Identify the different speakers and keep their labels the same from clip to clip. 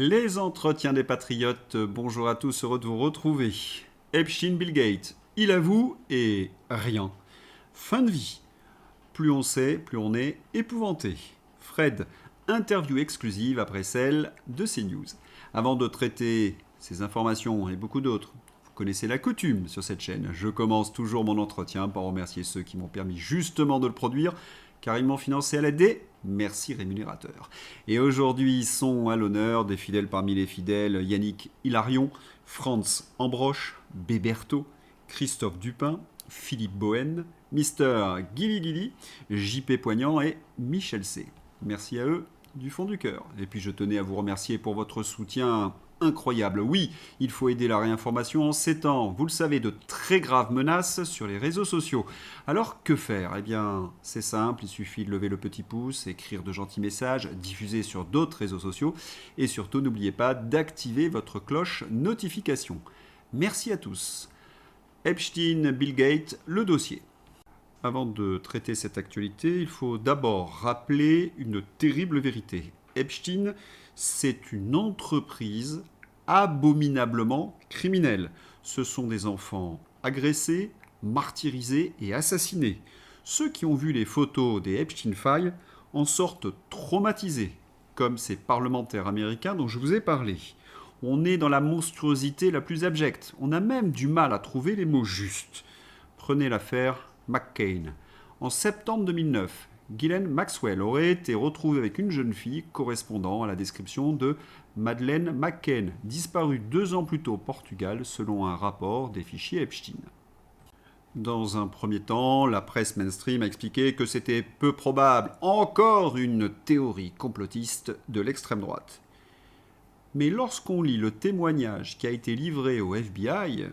Speaker 1: Les entretiens des patriotes, bonjour à tous, heureux de vous retrouver. Epstein, Bill Gates, il avoue et rien. Fin de vie. Plus on sait, plus on est épouvanté. Fred, interview exclusive après celle de CNews. Avant de traiter ces informations et beaucoup d'autres, vous connaissez la coutume sur cette chaîne. Je commence toujours mon entretien par remercier ceux qui m'ont permis justement de le produire, car ils m'ont financé à l'aide des merci rémunérateurs. Et aujourd'hui sont à l'honneur des fidèles parmi les fidèles Yannick Hilarion, Franz Ambroche, Béberto, Christophe Dupin, Philippe Bohen, Mister Guili Guili, JP Poignant et Michel C. Merci à eux du fond du cœur. Et puis je tenais à vous remercier pour votre soutien incroyable. Oui, il faut aider la réinformation en ces temps, vous le savez, de très graves menaces sur les réseaux sociaux. Alors que faire ? Eh bien, c'est simple, il suffit de lever le petit pouce, écrire de gentils messages, diffuser sur d'autres réseaux sociaux et surtout n'oubliez pas d'activer votre cloche notification. Merci à tous. Epstein, Bill Gates, le dossier. Avant de traiter cette actualité, il faut d'abord rappeler une terrible vérité. Epstein, c'est une entreprise abominablement criminelle. Ce sont des enfants agressés, martyrisés et assassinés. Ceux qui ont vu les photos des Epstein Files en sortent traumatisés, comme ces parlementaires américains dont je vous ai parlé. On est dans la monstruosité la plus abjecte. On a même du mal à trouver les mots justes. Prenez l'affaire McCain. En septembre 2009, Ghislaine Maxwell aurait été retrouvée avec une jeune fille correspondant à la description de Madeleine McCann, disparue 2 ans plus tôt au Portugal selon un rapport des fichiers Epstein. Dans un premier temps, la presse mainstream a expliqué que c'était peu probable, encore une théorie complotiste de l'extrême droite. Mais lorsqu'on lit le témoignage qui a été livré au FBI,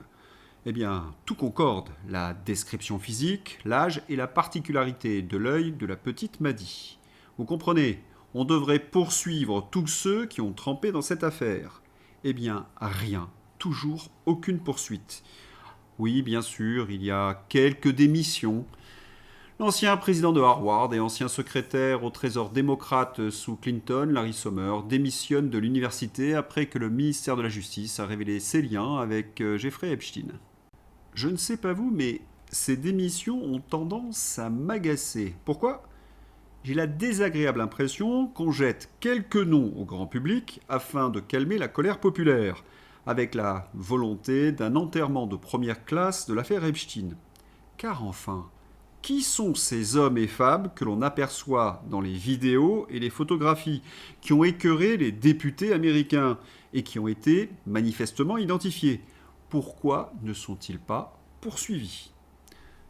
Speaker 1: eh bien, tout concorde. La description physique, l'âge et la particularité de l'œil de la petite Maddy. Vous comprenez, on devrait poursuivre tous ceux qui ont trempé dans cette affaire. Eh bien, rien. Toujours aucune poursuite. Oui, bien sûr, il y a quelques démissions. L'ancien président de Harvard et ancien secrétaire au Trésor démocrate sous Clinton, Larry Summers, démissionne de l'université après que le ministère de la Justice a révélé ses liens avec Jeffrey Epstein. Je ne sais pas vous, mais ces démissions ont tendance à m'agacer. Pourquoi ? J'ai la désagréable impression qu'on jette quelques noms au grand public afin de calmer la colère populaire, avec la volonté d'un enterrement de première classe de l'affaire Epstein. Car enfin, qui sont ces hommes et femmes que l'on aperçoit dans les vidéos et les photographies, qui ont écœuré les députés américains et qui ont été manifestement identifiés ? Pourquoi ne sont-ils pas poursuivis ?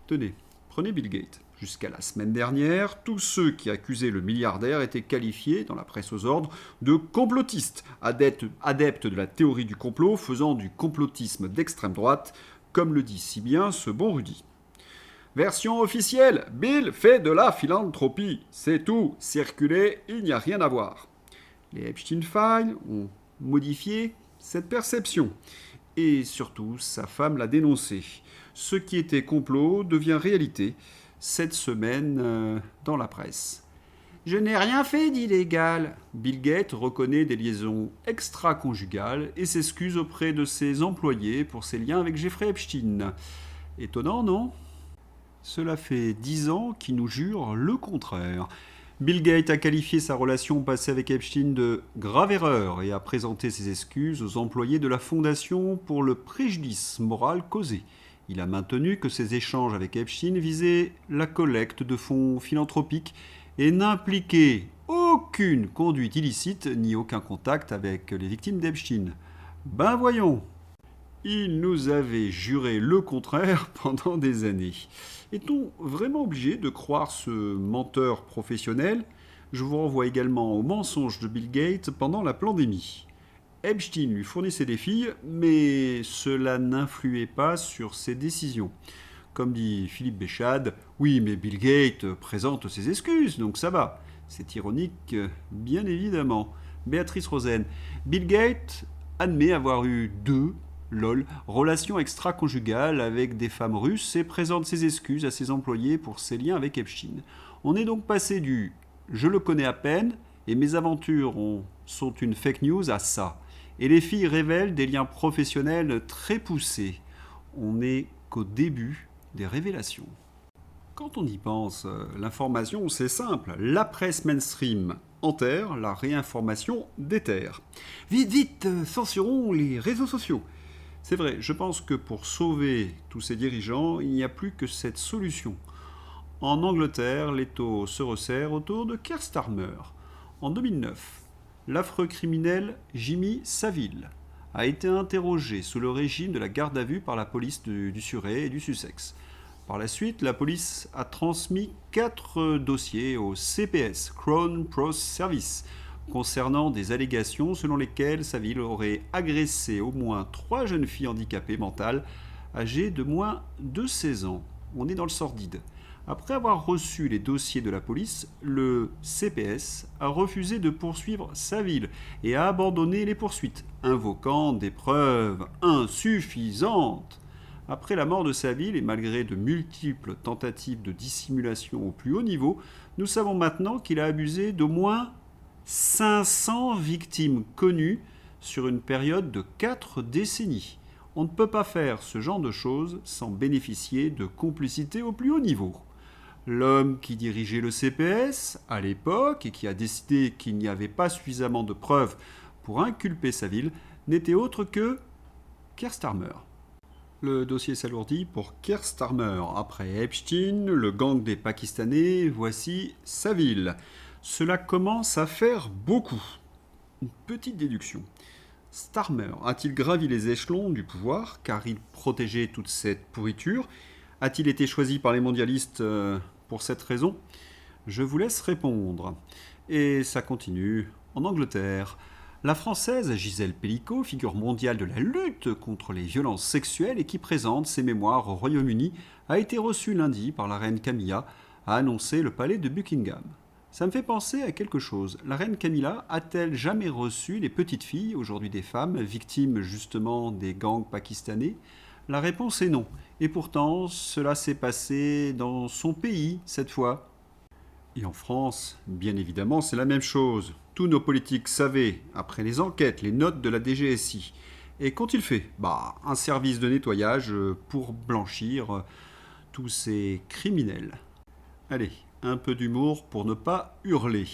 Speaker 1: Tenez, prenez Bill Gates. Jusqu'à la semaine dernière, tous ceux qui accusaient le milliardaire étaient qualifiés, dans la presse aux ordres, de complotistes, adeptes de la théorie du complot, faisant du complotisme d'extrême droite, comme le dit si bien ce bon Rudy. Version officielle, Bill fait de la philanthropie. C'est tout, circulez, il n'y a rien à voir. Les Epstein Files ont modifié cette perception. Et surtout, sa femme l'a dénoncé. Ce qui était complot devient réalité cette semaine dans la presse. Je n'ai rien fait d'illégal. Bill Gates reconnaît des liaisons extra-conjugales et s'excuse auprès de ses employés pour ses liens avec Jeffrey Epstein. Étonnant, non ? Cela fait 10 ans qu'il nous jure le contraire. Bill Gates a qualifié sa relation passée avec Epstein de grave erreur et a présenté ses excuses aux employés de la fondation pour le préjudice moral causé. Il a maintenu que ses échanges avec Epstein visaient la collecte de fonds philanthropiques et n'impliquaient aucune conduite illicite ni aucun contact avec les victimes d'Epstein. Ben voyons ! Il nous avait juré le contraire pendant des années. Est-on vraiment obligé de croire ce menteur professionnel ? Je vous renvoie également au mensonge de Bill Gates pendant la pandémie. Epstein lui fournissait des filles, mais cela n'influait pas sur ses décisions. Comme dit Philippe Béchade, oui, mais Bill Gates présente ses excuses, donc ça va. C'est ironique, bien évidemment. Béatrice Rosen, Bill Gates admet avoir eu 2 relations extra-conjugales avec des femmes russes et présente ses excuses à ses employés pour ses liens avec Epstein. On est donc passé du « je le connais à peine » Et mes aventures sont une fake news à ça. Et les filles révèlent des liens professionnels très poussés. On n'est qu'au début des révélations. Quand on y pense, l'information c'est simple. La presse mainstream enterre, la réinformation déterre. Vite, vite, censurons les réseaux sociaux. C'est vrai, je pense que pour sauver tous ces dirigeants, il n'y a plus que cette solution. En Angleterre, l'étau se resserre autour de Keir Starmer. En 2009, l'affreux criminel Jimmy Savile a été interrogé sous le régime de la garde à vue par la police du Surrey et du Sussex. Par la suite, la police a transmis 4 dossiers au CPS, Crown Prose Service, concernant des allégations selon lesquelles Savile aurait agressé au moins 3 jeunes filles handicapées mentales âgées de moins de 16 ans. On est dans le sordide. Après avoir reçu les dossiers de la police, le CPS a refusé de poursuivre Savile et a abandonné les poursuites, invoquant des preuves insuffisantes. Après la mort de Savile et malgré de multiples tentatives de dissimulation au plus haut niveau, nous savons maintenant qu'il a abusé d'au moins 500 victimes connues sur une période de 4 décennies. On ne peut pas faire ce genre de choses sans bénéficier de complicité au plus haut niveau. L'homme qui dirigeait le CPS à l'époque et qui a décidé qu'il n'y avait pas suffisamment de preuves pour inculper Savile n'était autre que Keir Starmer. Le dossier s'alourdit pour Keir Starmer. Après Epstein, le gang des Pakistanais, voici Savile. Cela commence à faire beaucoup. Une petite déduction. Starmer a-t-il gravi les échelons du pouvoir car il protégeait toute cette pourriture? A-t-il été choisi par les mondialistes pour cette raison? Je vous laisse répondre. Et ça continue en Angleterre. La Française Gisèle Pellicot, figure mondiale de la lutte contre les violences sexuelles et qui présente ses mémoires au Royaume-Uni, a été reçue lundi par la reine Camilla, a annoncé le palais de Buckingham. Ça me fait penser à quelque chose. La reine Camilla a-t-elle jamais reçu les petites filles, aujourd'hui des femmes, victimes justement des gangs pakistanais? La réponse est non. Et pourtant, cela s'est passé dans son pays cette fois. Et en France, bien évidemment, c'est la même chose. Tous nos politiques savaient, après les enquêtes, les notes de la DGSI. Et qu'ont-ils fait? Un service de nettoyage pour blanchir tous ces criminels. Allez, un peu d'humour pour ne pas hurler.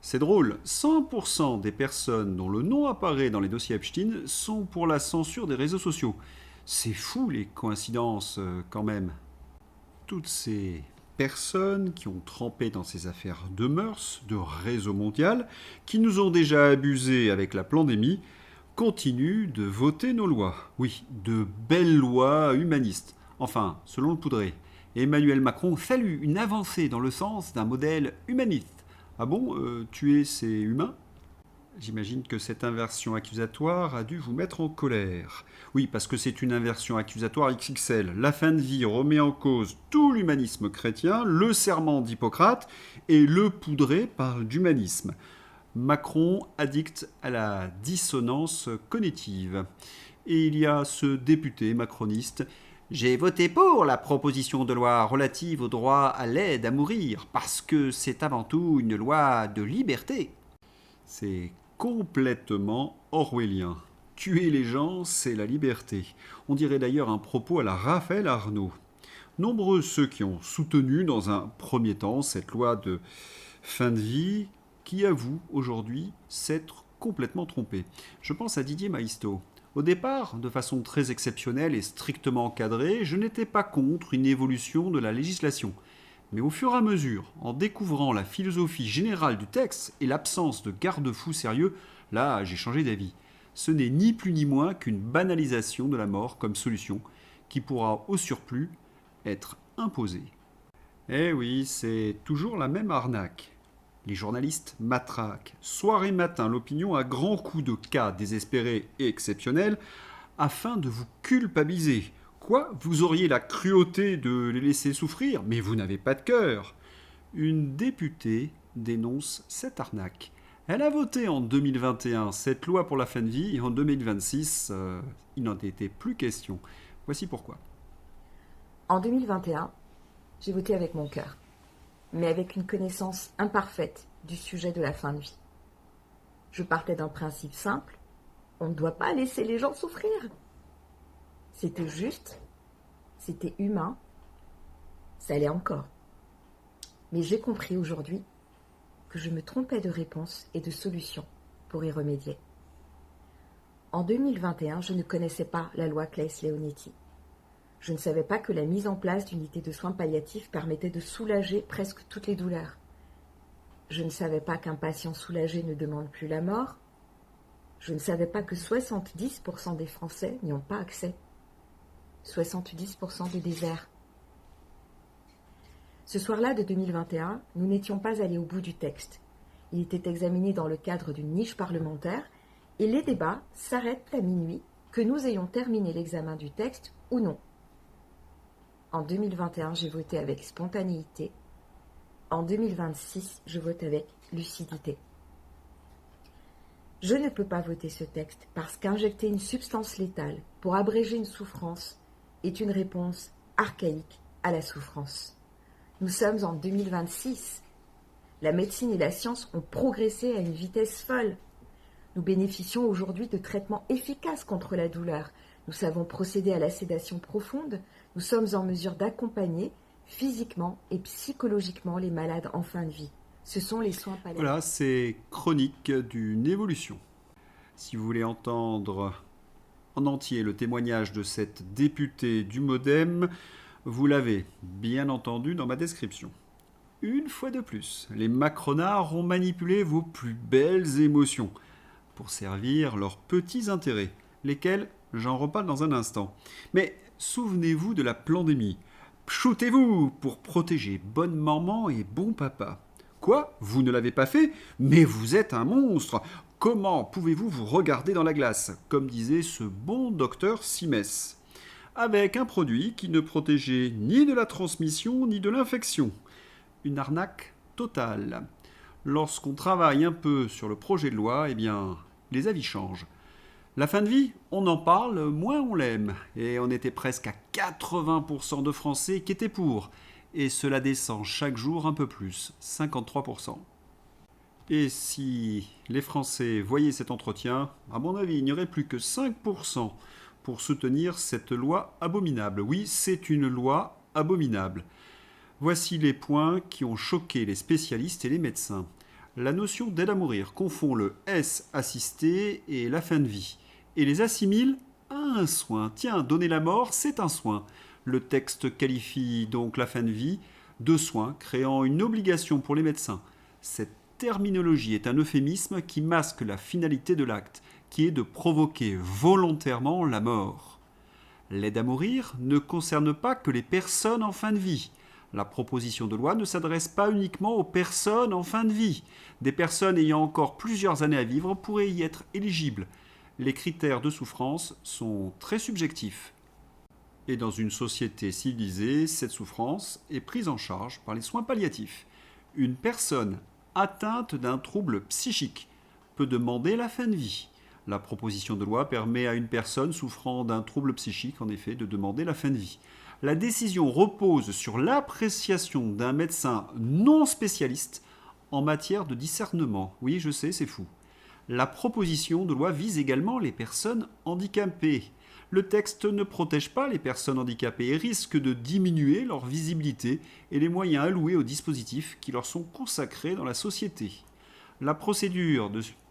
Speaker 1: C'est drôle, 100% des personnes dont le nom apparaît dans les dossiers Epstein sont pour la censure des réseaux sociaux. C'est fou les coïncidences quand même. Toutes ces personnes qui ont trempé dans ces affaires de mœurs, de réseau mondial, qui nous ont déjà abusés avec la pandémie, continuent de voter nos lois. Oui, de belles lois humanistes. Enfin, selon le Poudré. Emmanuel Macron salue une avancée dans le sens d'un modèle humaniste. Ah bon, tuer c'est humain? J'imagine que cette inversion accusatoire a dû vous mettre en colère. Oui, parce que c'est une inversion accusatoire XXL. La fin de vie remet en cause tout l'humanisme chrétien, le serment d'Hippocrate, et le Poudré parle d'humanisme. Macron addict à la dissonance cognitive. Et il y a ce député macroniste. J'ai voté pour la proposition de loi relative au droit à l'aide à mourir, parce que c'est avant tout une loi de liberté. C'est complètement orwellien. Tuer les gens, c'est la liberté. On dirait d'ailleurs un propos à la Raphaël Arnaud. Nombreux ceux qui ont soutenu dans un premier temps cette loi de fin de vie qui avouent aujourd'hui s'être complètement trompés. Je pense à Didier Maisto. Au départ, de façon très exceptionnelle et strictement encadrée, je n'étais pas contre une évolution de la législation. Mais au fur et à mesure, en découvrant la philosophie générale du texte et l'absence de garde-fous sérieux, là j'ai changé d'avis. Ce n'est ni plus ni moins qu'une banalisation de la mort comme solution qui pourra au surplus être imposée. Eh oui, c'est toujours la même arnaque. Les journalistes matraquent soir et matin l'opinion à grands coups de cas désespérés et exceptionnels afin de vous culpabiliser. Quoi? Vous auriez la cruauté de les laisser souffrir, mais vous n'avez pas de cœur. Une députée dénonce cette arnaque. Elle a voté en 2021 cette loi pour la fin de vie et en 2026, il n'en était plus question. Voici pourquoi.
Speaker 2: En 2021, j'ai voté avec mon cœur, mais avec une connaissance imparfaite du sujet de la fin de vie. Je partais d'un principe simple, on ne doit pas laisser les gens souffrir. C'était juste, c'était humain, ça l'est encore. Mais j'ai compris aujourd'hui que je me trompais de réponse et de solution pour y remédier. En 2021, je ne connaissais pas la loi Claes-Leonetti. Je ne savais pas que la mise en place d'unités de soins palliatifs permettait de soulager presque toutes les douleurs. Je ne savais pas qu'un patient soulagé ne demande plus la mort. Je ne savais pas que 70% des Français n'y ont pas accès. 70% de désert. Ce soir-là de 2021, nous n'étions pas allés au bout du texte. Il était examiné dans le cadre d'une niche parlementaire et les débats s'arrêtent à minuit, que nous ayons terminé l'examen du texte ou non. En 2021, j'ai voté avec spontanéité. En 2026, je vote avec lucidité. Je ne peux pas voter ce texte parce qu'injecter une substance létale pour abréger une souffrance est une réponse archaïque à la souffrance. Nous sommes en 2026. La médecine et la science ont progressé à une vitesse folle. Nous bénéficions aujourd'hui de traitements efficaces contre la douleur. Nous savons procéder à la sédation profonde. Nous sommes en mesure d'accompagner physiquement et psychologiquement les malades en fin de vie. Ce sont les soins palliatifs.
Speaker 1: Voilà, c'est Chronique d'une évolution. Si vous voulez entendre en entier le témoignage de cette députée du MoDem, vous l'avez bien entendu dans ma description. Une fois de plus, les macronards ont manipulé vos plus belles émotions pour servir leurs petits intérêts, lesquels j'en reparle dans un instant. Mais souvenez-vous de la pandémie. Pchoutez-vous pour protéger bonne maman et bon papa. Quoi? Vous ne l'avez pas fait? Mais vous êtes un monstre! Comment pouvez-vous vous regarder dans la glace? Comme disait ce bon docteur Simès. Avec un produit qui ne protégeait ni de la transmission ni de l'infection. Une arnaque totale. Lorsqu'on travaille un peu sur le projet de loi, eh bien, les avis changent. La fin de vie, on en parle, moins on l'aime. Et on était presque à 80% de Français qui étaient pour. Et cela descend chaque jour un peu plus, 53%. Et si les Français voyaient cet entretien, à mon avis, il n'y aurait plus que 5% pour soutenir cette loi abominable. Oui, c'est une loi abominable. Voici les points qui ont choqué les spécialistes et les médecins. La notion d'aide à mourir confond le S assisté et la fin de vie, et les assimile à un soin. Tiens, donner la mort, c'est un soin. Le texte qualifie donc la fin de vie de soin, créant une obligation pour les médecins. Cette terminologie est un euphémisme qui masque la finalité de l'acte, qui est de provoquer volontairement la mort. L'aide à mourir ne concerne pas que les personnes en fin de vie. La proposition de loi ne s'adresse pas uniquement aux personnes en fin de vie. Des personnes ayant encore plusieurs années à vivre pourraient y être éligibles. Les critères de souffrance sont très subjectifs. Et dans une société civilisée, cette souffrance est prise en charge par les soins palliatifs. Une personne atteinte d'un trouble psychique peut demander la fin de vie. La proposition de loi permet à une personne souffrant d'un trouble psychique, en effet, de demander la fin de vie. La décision repose sur l'appréciation d'un médecin non spécialiste en matière de discernement. Oui, je sais, c'est fou. La proposition de loi vise également les personnes handicapées. Le texte ne protège pas les personnes handicapées et risque de diminuer leur visibilité et les moyens alloués aux dispositifs qui leur sont consacrés dans la société. La procédure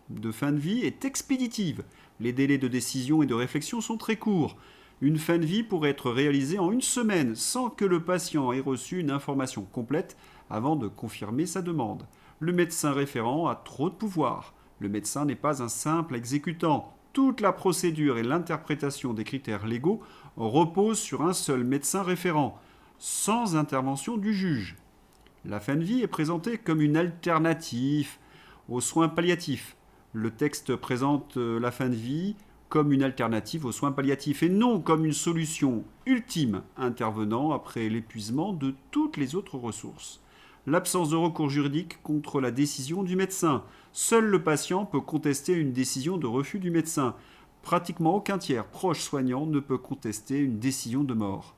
Speaker 1: de fin de vie est expéditive. Les délais de décision et de réflexion sont très courts. Une fin de vie pourrait être réalisée en une semaine sans que le patient ait reçu une information complète avant de confirmer sa demande. Le médecin référent a trop de pouvoir. Le médecin n'est pas un simple exécutant. Toute la procédure et l'interprétation des critères légaux reposent sur un seul médecin référent, sans intervention du juge. La fin de vie est présentée comme une alternative aux soins palliatifs. Le texte présente la fin de vie comme une alternative aux soins palliatifs et non comme une solution ultime intervenant après l'épuisement de toutes les autres ressources. L'absence de recours juridique contre la décision du médecin. Seul le patient peut contester une décision de refus du médecin. Pratiquement aucun tiers proche soignant ne peut contester une décision de mort.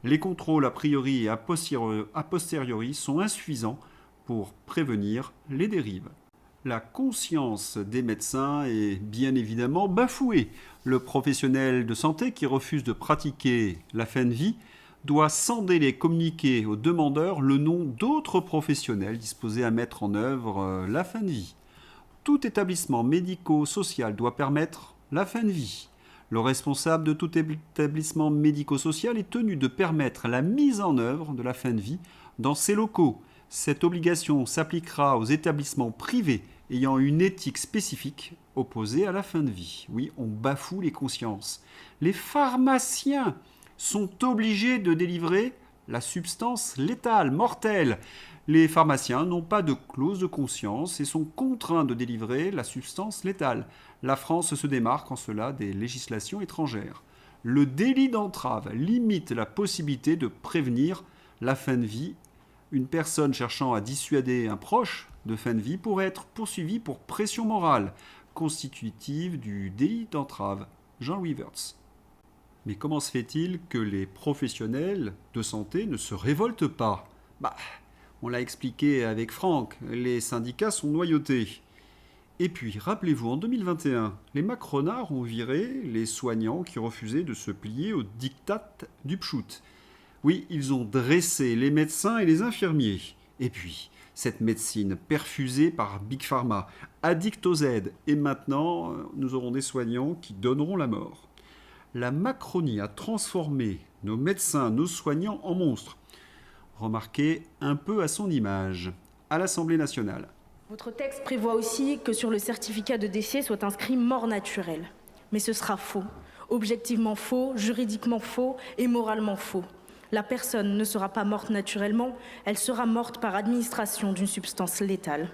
Speaker 1: Les contrôles a priori et a posteriori sont insuffisants pour prévenir les dérives. La conscience des médecins est bien évidemment bafouée. Le professionnel de santé qui refuse de pratiquer la fin de vie doit sans délai communiquer aux demandeurs le nom d'autres professionnels disposés à mettre en œuvre la fin de vie. Tout établissement médico-social doit permettre la fin de vie. Le responsable de tout établissement médico-social est tenu de permettre la mise en œuvre de la fin de vie dans ses locaux. Cette obligation s'appliquera aux établissements privés ayant une éthique spécifique opposée à la fin de vie. Oui, on bafoue les consciences. Les pharmaciens sont obligés de délivrer la substance létale, mortelle. Les pharmaciens n'ont pas de clause de conscience et sont contraints de délivrer la substance létale. La France se démarque en cela des législations étrangères. Le délit d'entrave limite la possibilité de prévenir la fin de vie. Une personne cherchant à dissuader un proche de fin de vie pourrait être poursuivie pour pression morale, constitutive du délit d'entrave. Jean-Louis Wurtz. Mais comment se fait-il que les professionnels de santé ne se révoltent pas ? On l'a expliqué avec Franck, les syndicats sont noyautés. Et puis, rappelez-vous, en 2021, les macronards ont viré les soignants qui refusaient de se plier au diktat du pchout. Oui, ils ont dressé les médecins et les infirmiers. Et puis, cette médecine perfusée par Big Pharma, addict aux aides. Et maintenant, nous aurons des soignants qui donneront la mort. La Macronie a transformé nos médecins, nos soignants en monstres. Remarquez un peu à son image, à l'Assemblée nationale.
Speaker 3: Votre texte prévoit aussi que sur le certificat de décès soit inscrit mort naturelle. Mais ce sera faux, objectivement faux, juridiquement faux et moralement faux. La personne ne sera pas morte naturellement, elle sera morte par administration d'une substance létale.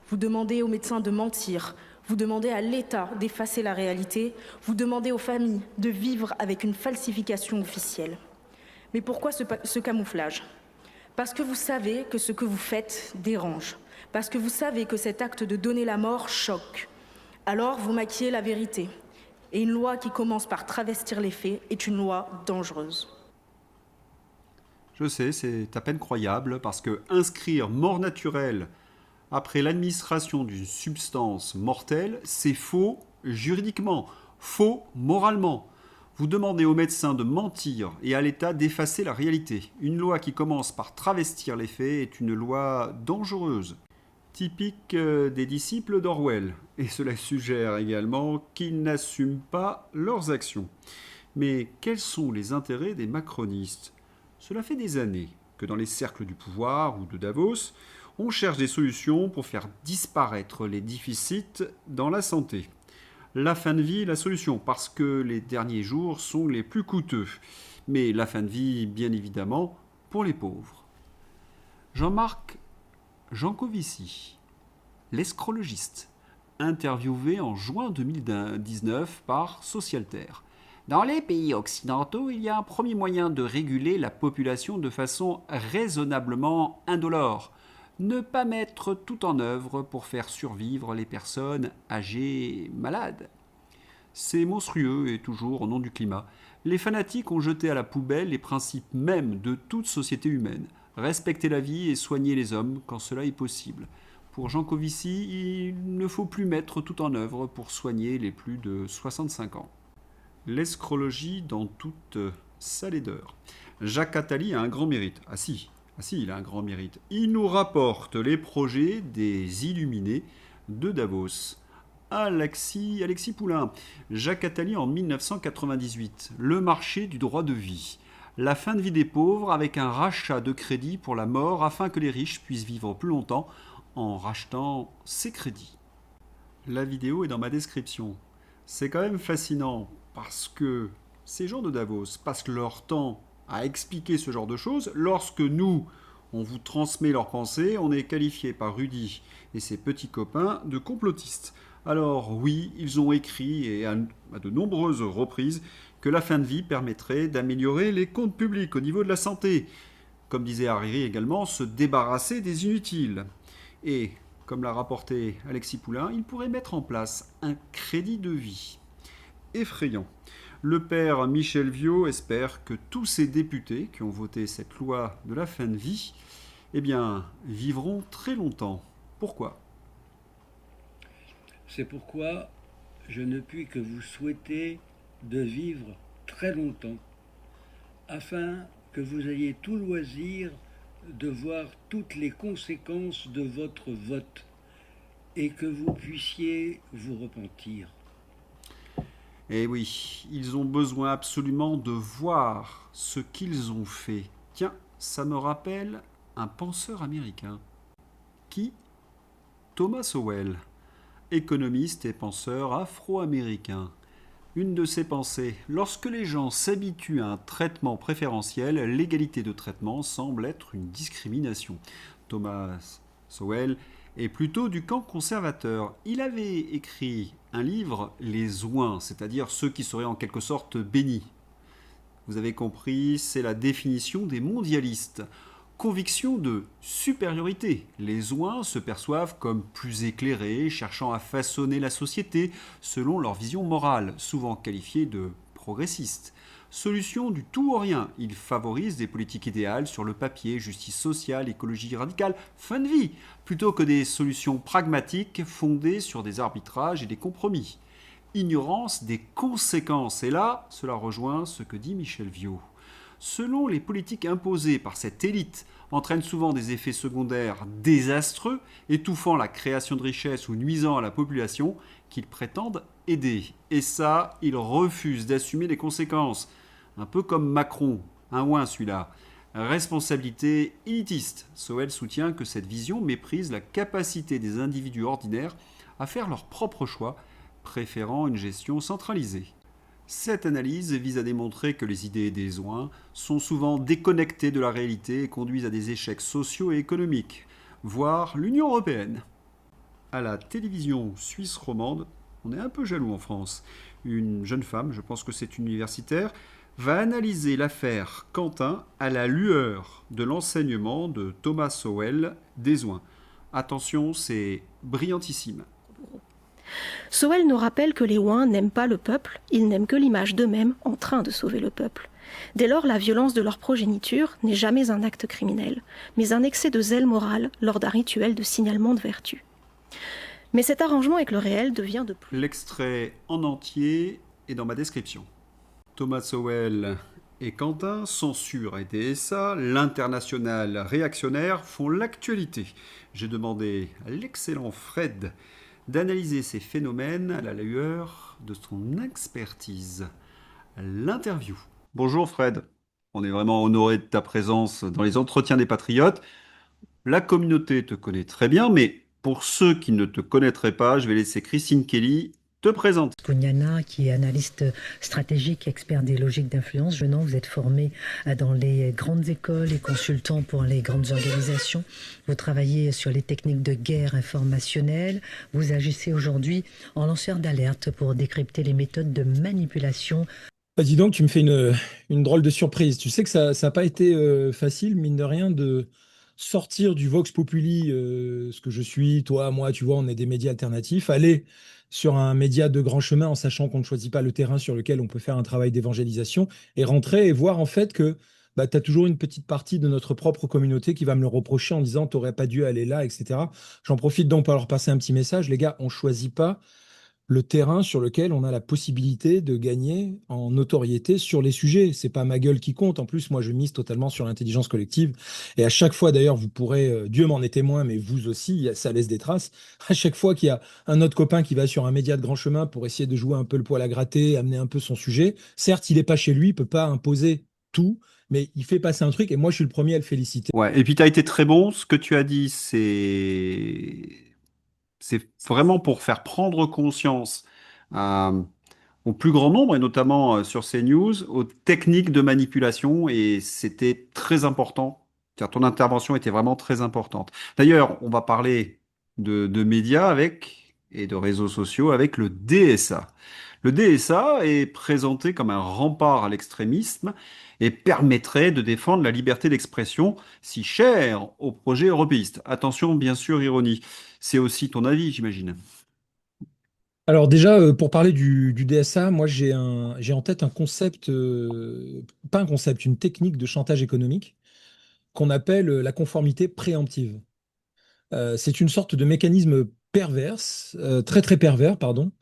Speaker 3: Vous demandez aux médecins de mentir, vous demandez à l'État d'effacer la réalité, vous demandez aux familles de vivre avec une falsification officielle. Mais pourquoi ce camouflage ? Parce que vous savez que ce que vous faites dérange, parce que vous savez que cet acte de donner la mort choque. Alors vous maquillez la vérité. Et une loi qui commence par travestir les faits est une loi dangereuse.
Speaker 1: Je sais, c'est à peine croyable, parce que inscrire mort naturelle après l'administration d'une substance mortelle, c'est faux juridiquement, faux moralement. Vous demandez aux médecins de mentir et à l'État d'effacer la réalité. Une loi qui commence par travestir les faits est une loi dangereuse, typique des disciples d'Orwell. Et cela suggère également qu'ils n'assument pas leurs actions. Mais quels sont les intérêts des macronistes ? Cela fait des années que dans les cercles du pouvoir ou de Davos, on cherche des solutions pour faire disparaître les déficits dans la santé. La fin de vie est la solution, parce que les derniers jours sont les plus coûteux. Mais la fin de vie, bien évidemment, pour les pauvres. Jean-Marc Jancovici, l'escrologiste, interviewé en juin 2019 par Socialterre. Dans les pays occidentaux, il y a un premier moyen de réguler la population de façon raisonnablement indolore. Ne pas mettre tout en œuvre pour faire survivre les personnes âgées malades. C'est monstrueux et toujours au nom du climat. Les fanatiques ont jeté à la poubelle les principes mêmes de toute société humaine. Respecter la vie et soigner les hommes quand cela est possible. Pour Jancovici, il ne faut plus mettre tout en œuvre pour soigner les plus de 65 ans. L'escrologie dans toute sa laideur. Jacques Attali a un grand mérite. Ah si, il a un grand mérite. Il nous rapporte les projets des illuminés de Davos. Alexis Poulain. Jacques Attali en 1998. Le marché du droit de vie. La fin de vie des pauvres avec un rachat de crédit pour la mort afin que les riches puissent vivre plus longtemps en rachetant ces crédits. La vidéo est dans ma description. C'est quand même fascinant parce que ces gens de Davos passent leur temps à expliquer ce genre de choses. Lorsque nous, on vous transmet leurs pensées, on est qualifié par Rudy et ses petits copains de complotistes. Alors oui, ils ont écrit, et à de nombreuses reprises, que la fin de vie permettrait d'améliorer les comptes publics au niveau de la santé. Comme disait Hariri également, se débarrasser des inutiles. Et, comme l'a rapporté Alexis Poulain, il pourrait mettre en place un crédit de vie. Effrayant. Le père Michel Viau espère que tous ces députés qui ont voté cette loi de la fin de vie, vivront très longtemps. Pourquoi ?
Speaker 4: C'est pourquoi je ne puis que vous souhaiter de vivre très longtemps, afin que vous ayez tout loisir de voir toutes les conséquences de votre vote et que vous puissiez vous repentir.
Speaker 1: Eh oui, ils ont besoin absolument de voir ce qu'ils ont fait. Tiens, ça me rappelle un penseur américain. Qui? Thomas Sowell, économiste et penseur afro-américain. Une de ses pensées, lorsque les gens s'habituent à un traitement préférentiel, l'égalité de traitement semble être une discrimination. Thomas Sowell est plutôt du camp conservateur. Il avait écrit un livre, Les Oins, c'est-à-dire ceux qui seraient en quelque sorte bénis. Vous avez compris, c'est la définition des mondialistes. Conviction de supériorité. Les Oins se perçoivent comme plus éclairés, cherchant à façonner la société selon leur vision morale, souvent qualifiée de progressiste. Solution du tout ou rien. Ils favorisent des politiques idéales sur le papier, justice sociale, écologie radicale, fin de vie, plutôt que des solutions pragmatiques fondées sur des arbitrages et des compromis. Ignorance des conséquences. Et là, cela rejoint ce que dit Michel Viau. Selon les politiques imposées par cette élite, entraînent souvent des effets secondaires désastreux, étouffant la création de richesses ou nuisant à la population qu'ils prétendent aider. Et ça, ils refusent d'assumer les conséquences. Un peu comme Macron, un ouin celui-là. Responsabilité élitiste. Sowell soutient que cette vision méprise la capacité des individus ordinaires à faire leurs propres choix, préférant une gestion centralisée. Cette analyse vise à démontrer que les idées des oins sont souvent déconnectées de la réalité et conduisent à des échecs sociaux et économiques, voire l'Union européenne. À la télévision suisse romande, on est un peu jaloux en France. Une jeune femme, je pense que c'est une universitaire, va analyser l'affaire Quentin à la lueur de l'enseignement de Thomas Sowell des oins. Attention, c'est brillantissime.
Speaker 5: Sowell nous rappelle que les ouins n'aiment pas le peuple, ils n'aiment que l'image d'eux-mêmes en train de sauver le peuple. Dès lors, la violence de leur progéniture n'est jamais un acte criminel, mais un excès de zèle moral lors d'un rituel de signalement de vertu. Mais cet arrangement avec le réel devient de plus...
Speaker 1: L'extrait en entier est dans ma description. Thomas Sowell et Quentin, Censure et DSA, l'international réactionnaire font l'actualité. J'ai demandé à l'excellent Fred d'analyser ces phénomènes à la lueur de son expertise. L'interview. Bonjour Fred, on est vraiment honoré de ta présence dans les entretiens des Patriotes. La communauté te connaît très bien, mais pour ceux qui ne te connaîtraient pas, je vais laisser Christine Kelly te présenter.
Speaker 6: Pugnana, qui est analyste stratégique, expert des logiques d'influence. Venant, vous êtes formé dans les grandes écoles et consultant pour les grandes organisations. Vous travaillez sur les techniques de guerre informationnelle. Vous agissez aujourd'hui en lanceur d'alerte pour décrypter les méthodes de manipulation.
Speaker 7: Bah dis donc, tu me fais une drôle de surprise. Tu sais que ça n'a pas été facile, mine de rien, de sortir du Vox Populi, ce que je suis, toi, moi, tu vois, on est des médias alternatifs, aller sur un média de grand chemin en sachant qu'on ne choisit pas le terrain sur lequel on peut faire un travail d'évangélisation et rentrer et voir en fait que bah, tu as toujours une petite partie de notre propre communauté qui va me le reprocher en disant t'aurais pas dû aller là, etc. J'en profite donc pour leur passer un petit message. Les gars, on choisit pas le terrain sur lequel on a la possibilité de gagner en notoriété sur les sujets. C'est pas ma gueule qui compte. En plus, moi, je mise totalement sur l'intelligence collective. Et à chaque fois, d'ailleurs, vous pourrez, Dieu m'en est témoin, mais vous aussi, ça laisse des traces. À chaque fois qu'il y a un autre copain qui va sur un média de grand chemin pour essayer de jouer un peu le poil à gratter, amener un peu son sujet, certes, il n'est pas chez lui, il peut pas imposer tout, mais il fait passer un truc et moi, je suis le premier à le féliciter.
Speaker 1: Ouais, et puis tu as été très bon. Ce que tu as dit, c'est vraiment pour faire prendre conscience au plus grand nombre, et notamment sur CNews, aux techniques de manipulation, et c'était très important. Car ton intervention était vraiment très importante. D'ailleurs, on va parler de médias avec, et de réseaux sociaux avec le DSA. Le DSA est présenté comme un rempart à l'extrémisme et permettrait de défendre la liberté d'expression si chère au projet européiste. Attention, bien sûr, ironie. C'est aussi ton avis, j'imagine.
Speaker 7: Alors déjà, pour parler du DSA, moi j'ai en tête un concept, pas un concept, une technique de chantage économique qu'on appelle la conformité préemptive. C'est une sorte de mécanisme perverse, très très pervers, pardon,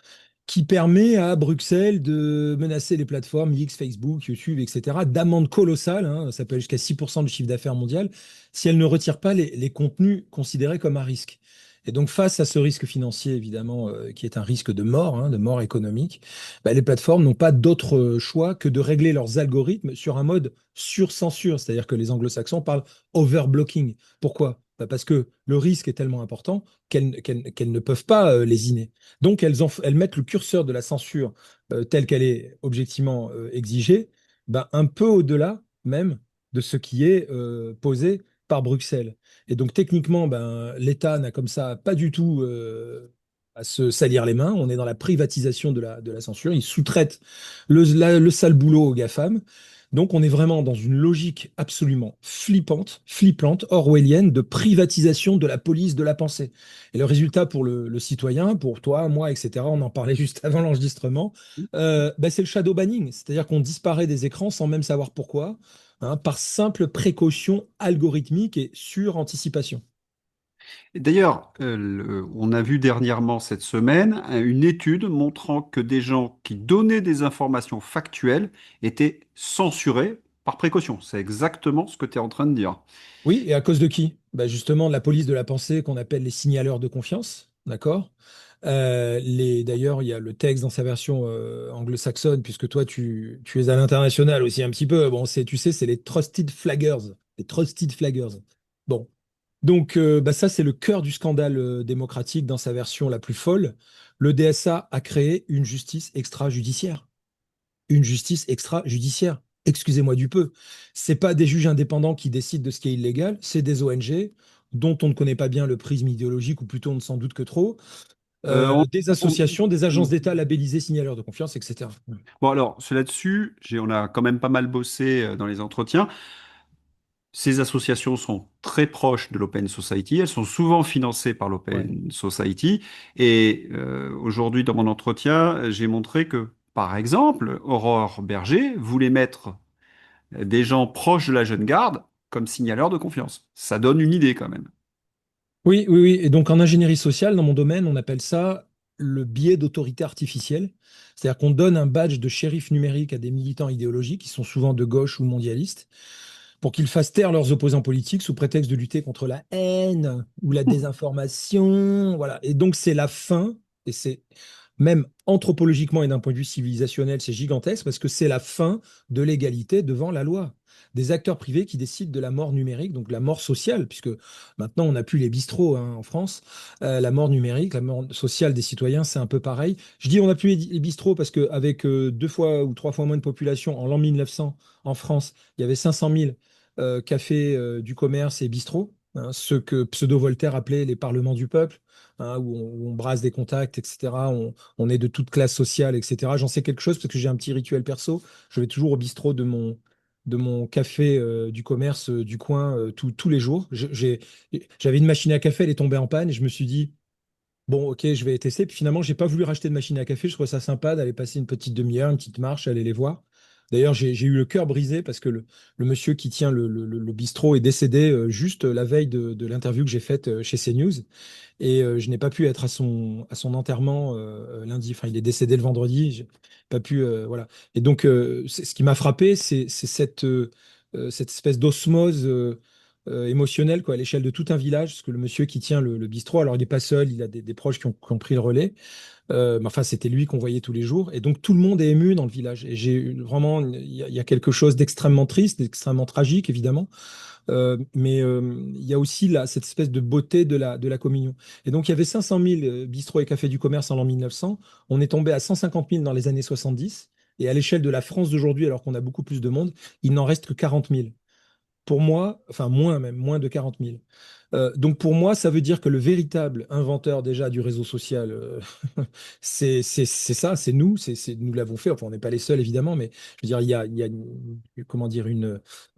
Speaker 7: qui permet à Bruxelles de menacer les plateformes X, Facebook, YouTube, etc., d'amendes colossales, hein, ça peut aller jusqu'à 6% du chiffre d'affaires mondial, si elles ne retirent pas les contenus considérés comme à risque. Et donc, face à ce risque financier, évidemment, qui est un risque hein, de mort économique, bah, les plateformes n'ont pas d'autre choix que de régler leurs algorithmes sur un mode sur-censure, c'est-à-dire que les anglo-saxons parlent overblocking. Pourquoi? Bah, parce que le risque est tellement important qu'elles ne peuvent pas lésiner. Donc, elles mettent le curseur de la censure telle qu'elle est objectivement exigée, ben, un peu au-delà même de ce qui est posé par Bruxelles. Et donc, techniquement, ben, l'État n'a comme ça pas du tout à se salir les mains. On est dans la privatisation de la censure. Il sous-traite le sale boulot aux GAFAM. Donc, on est vraiment dans une logique absolument flippante, orwellienne, de privatisation de la police de la pensée. Et le résultat pour le citoyen, pour toi, moi, etc., on en parlait juste avant l'enregistrement, bah, c'est le shadow banning, c'est-à-dire qu'on disparaît des écrans sans même savoir pourquoi, hein, par simple précaution algorithmique et sur anticipation.
Speaker 1: Et d'ailleurs, on a vu dernièrement cette semaine une étude montrant que des gens qui donnaient des informations factuelles étaient censurés par précaution. C'est exactement ce que tu es en train de dire.
Speaker 7: Oui, et à cause de qui? Bah, justement, de la police de la pensée qu'on appelle les signaleurs de confiance, d'accord? D'ailleurs, il y a le texte dans sa version anglo-saxonne, puisque toi, tu es à l'international aussi un petit peu. Bon, tu sais, c'est les trusted flaggers. Les trusted flaggers. Bon. Donc, bah, ça, c'est le cœur du scandale démocratique dans sa version la plus folle. Le DSA a créé une justice extrajudiciaire. Une justice extrajudiciaire. Excusez-moi du peu. C'est pas des juges indépendants qui décident de ce qui est illégal, c'est des ONG dont on ne connaît pas bien le prisme idéologique, ou plutôt on ne s'en doute que trop,
Speaker 1: Euh, on-
Speaker 7: des
Speaker 1: on-
Speaker 7: associations, des agences d'État labellisées signaleurs de confiance, etc.
Speaker 1: Bon, alors, là-dessus, on a quand même pas mal bossé dans les entretiens. Ces associations sont très proches de l'Open Society, elles sont souvent financées par
Speaker 7: Ouais.
Speaker 1: l'Open Society. Et aujourd'hui, dans mon entretien, j'ai montré que, par exemple, Aurore Berger voulait mettre des gens proches de la jeune garde comme signaleurs de confiance. Ça donne une idée quand même.
Speaker 7: Oui, oui, oui. Et donc en ingénierie sociale, dans mon domaine, on appelle ça le biais d'autorité artificielle. C'est-à-dire qu'on donne un badge de shérif numérique à des militants idéologiques qui sont souvent de gauche ou mondialistes pour qu'ils fassent taire leurs opposants politiques sous prétexte de lutter contre la haine ou la désinformation. Voilà. Et donc, c'est la fin, et c'est même anthropologiquement et d'un point de vue civilisationnel, c'est gigantesque parce que c'est la fin de l'égalité devant la loi. Des acteurs privés qui décident de la mort numérique, donc la mort sociale, puisque maintenant on n'a plus les bistrots hein, en France. La mort numérique, la mort sociale des citoyens, c'est un peu pareil. Je dis on n'a plus les bistrots parce qu'avec 2 fois ou 3 fois moins de population en l'an 1900 en France, il y avait 500 000 cafés du commerce et bistrots, hein, ceux que Pseudo-Voltaire appelait les parlements du peuple, hein, où on brasse des contacts, etc. On est de toute classe sociale, etc. J'en sais quelque chose parce que j'ai un petit rituel perso. Je vais toujours au bistrot de mon café du commerce du coin tous les jours. J'avais une machine à café, elle est tombée en panne et je me suis dit, bon, ok, je vais tester. Puis finalement, j'ai pas voulu racheter de machine à café. Je trouvais ça sympa d'aller passer une petite demi-heure, une petite marche, aller les voir. D'ailleurs, j'ai eu le cœur brisé parce que le monsieur qui tient le bistrot est décédé juste la veille de l'interview que j'ai faite chez CNews. Et je n'ai pas pu être à son enterrement lundi. Enfin, il est décédé le vendredi. J'ai pas pu, voilà. Et donc, ce qui m'a frappé, c'est cette espèce d'osmose émotionnelle quoi, à l'échelle de tout un village. Parce que le monsieur qui tient le bistrot, alors il n'est pas seul, il a des proches qui ont pris le relais. Mais enfin, c'était lui qu'on voyait tous les jours. Et donc, tout le monde est ému dans le village. Et vraiment, il y a quelque chose d'extrêmement triste, d'extrêmement tragique, évidemment. Mais il y a aussi cette espèce de beauté de la communion. Et donc, il y avait 500 000 bistrots et cafés du commerce en l'an 1900. On est tombé à 150 000 dans les années 70. Et à l'échelle de la France d'aujourd'hui, alors qu'on a beaucoup plus de monde, il n'en reste que 40 000. Pour moi, enfin moins même, moins de 40 000. Donc pour moi, ça veut dire que le véritable inventeur déjà du réseau social, c'est ça, c'est nous, nous l'avons fait. Enfin, on n'est pas les seuls évidemment, mais je veux dire, il y a comment dire,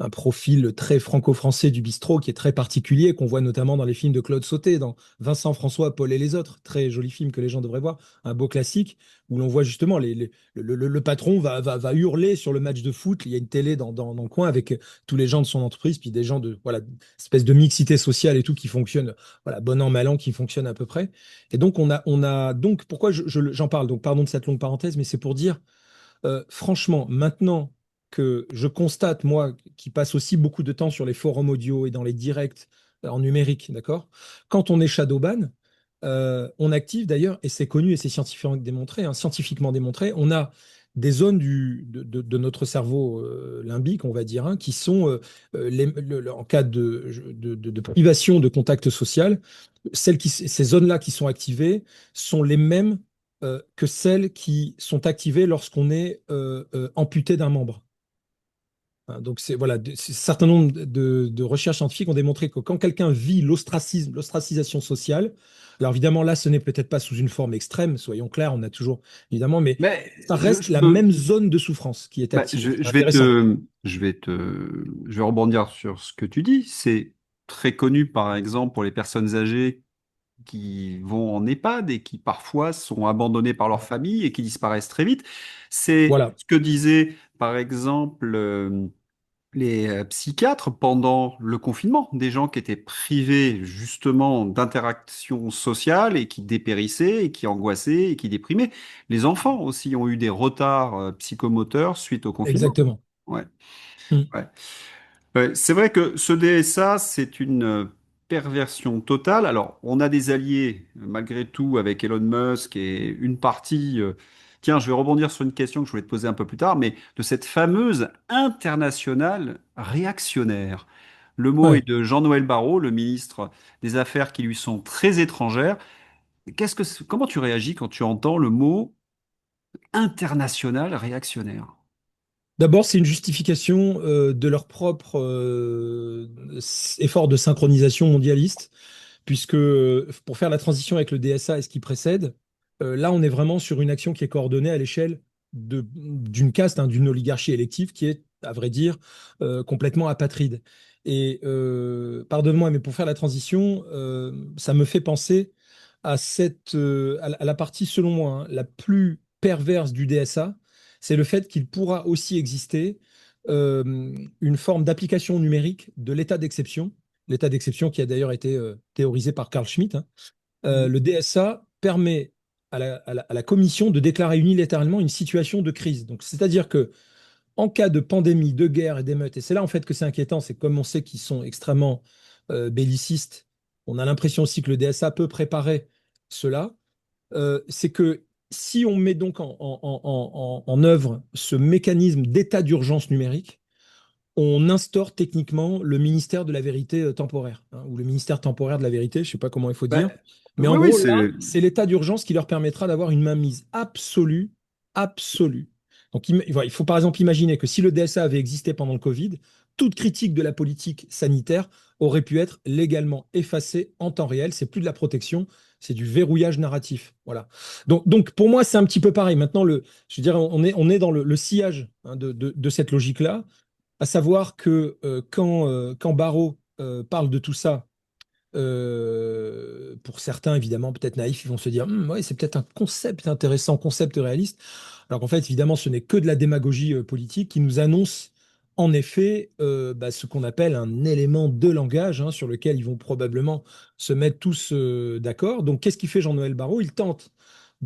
Speaker 7: un profil très franco-français du bistrot qui est très particulier, qu'on voit notamment dans les films de Claude Sautet, dans Vincent François, Paul et les autres, très joli film que les gens devraient voir, un beau classique où l'on voit justement le patron va hurler sur le match de foot. Il y a une télé dans le coin avec tous les gens de son entreprise, puis des gens de voilà, espèce de mixité sociale et tout. tout qui fonctionne, voilà, bon an, mal an, qui fonctionne à peu près. Et donc, donc, pourquoi j'en parle? Donc, pardon de cette longue parenthèse, mais c'est pour dire, franchement, maintenant que je constate, moi, qui passe aussi beaucoup de temps sur les forums audio et dans les directs en numérique, d'accord? Quand on est shadowban, on active d'ailleurs, et c'est connu et c'est scientifiquement démontré, on a des zones de notre cerveau limbique, on va dire, hein, qui sont, en cas de privation de contact social, ces zones-là qui sont activées sont les mêmes que celles qui sont activées lorsqu'on est amputé d'un membre. Hein, donc, un certain nombre de recherches scientifiques ont démontré que quand quelqu'un vit l'ostracisme, l'ostracisation sociale, alors évidemment là, ce n'est peut-être pas sous une forme extrême, soyons clairs, on a toujours, évidemment, mais
Speaker 1: Mais
Speaker 7: ça reste la même zone de souffrance qui est activée. C'est intéressant.
Speaker 1: je vais rebondir sur ce que tu dis. C'est très connu, par exemple, pour les personnes âgées qui vont en EHPAD et qui parfois sont abandonnés par leur famille et qui disparaissent très vite. C'est
Speaker 7: Voilà,
Speaker 1: ce que disaient, par exemple, les psychiatres pendant le confinement, des gens qui étaient privés justement d'interaction sociale et qui dépérissaient et qui angoissaient et qui déprimaient. Les enfants aussi ont eu des retards psychomoteurs suite au confinement.
Speaker 7: exactement.
Speaker 1: Ouais.
Speaker 7: Mm.
Speaker 1: Ouais. Ouais, c'est vrai que ce DSA, c'est une perversion totale. Alors, on a des alliés, malgré tout, avec Elon Musk et une partie. Tiens, je vais rebondir sur une question que je voulais te poser un peu plus tard, mais de cette fameuse internationale réactionnaire. Le mot est
Speaker 7: Ouais.
Speaker 1: de Jean-Noël Barrot, le ministre des Affaires qui lui sont très étrangères. Comment tu réagis quand tu entends le mot international réactionnaire?
Speaker 7: D'abord, c'est une justification de leur propre effort de synchronisation mondialiste, puisque pour faire la transition avec le DSA et ce qui précède, là, on est vraiment sur une action qui est coordonnée à l'échelle d'une caste, hein, d'une oligarchie élective qui est, à vrai dire, complètement apatride. Et pardonne-moi, mais pour faire la transition, ça me fait penser à la partie, selon moi, hein, la plus perverse du DSA, c'est le fait qu'il pourra aussi exister une forme d'application numérique de l'état d'exception qui a d'ailleurs été théorisé par Carl Schmitt, hein. Le DSA permet à la commission de déclarer unilatéralement une situation de crise. Donc, c'est-à-dire que en cas de pandémie, de guerre et d'émeute, et c'est là en fait que c'est inquiétant, c'est comme on sait qu'ils sont extrêmement bellicistes, on a l'impression aussi que le DSA peut préparer cela, c'est que si on met donc en œuvre ce mécanisme d'état d'urgence numérique, on instaure techniquement le ministère de la vérité temporaire, hein, ou le ministère temporaire de la vérité, je ne sais pas comment il faut
Speaker 1: Ben,
Speaker 7: dire. Mais en
Speaker 1: oui, oui,
Speaker 7: gros, là,
Speaker 1: c'est.
Speaker 7: c'est l'état d'urgence qui leur permettra d'avoir une mainmise absolue, absolue. Donc, voilà, il faut par exemple imaginer que si le DSA avait existé pendant le Covid, toute critique de la politique sanitaire aurait pu être légalement effacée en temps réel. C'est plus de la protection, c'est du verrouillage narratif. Voilà. Donc pour moi, c'est un petit peu pareil. Maintenant, je dirais, on est dans le sillage, hein, de cette logique-là, à savoir que quand Barrault parle de tout ça, pour certains, évidemment, peut-être naïfs, ils vont se dire, ouais, c'est peut-être un concept intéressant, concept réaliste. Alors qu'en fait, évidemment, ce n'est que de la démagogie politique qui nous annonce, en effet, ce qu'on appelle un élément de langage, hein, sur lequel ils vont probablement se mettre tous d'accord. Donc, qu'est-ce qu'il fait Jean-Noël Barrot? Il tente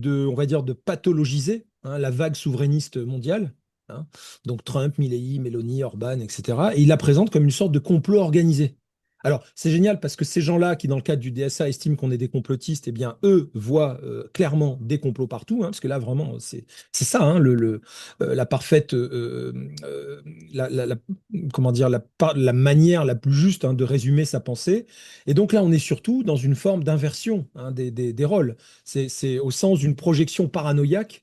Speaker 7: on va dire, de pathologiser, hein, la vague souverainiste mondiale, hein. Donc Trump, Milley, Meloni, Orban, etc. Et il la présente comme une sorte de complot organisé. Alors, c'est génial parce que ces gens-là qui, dans le cadre du DSA, estiment qu'on est des complotistes, eh bien, eux voient clairement des complots partout, hein, parce que là, vraiment, c'est ça, hein, la parfaite, la- comment dire, la manière la plus juste, hein, de résumer sa pensée. Et donc là, on est surtout dans une forme d'inversion, hein, des rôles. C'est au sens d'une projection paranoïaque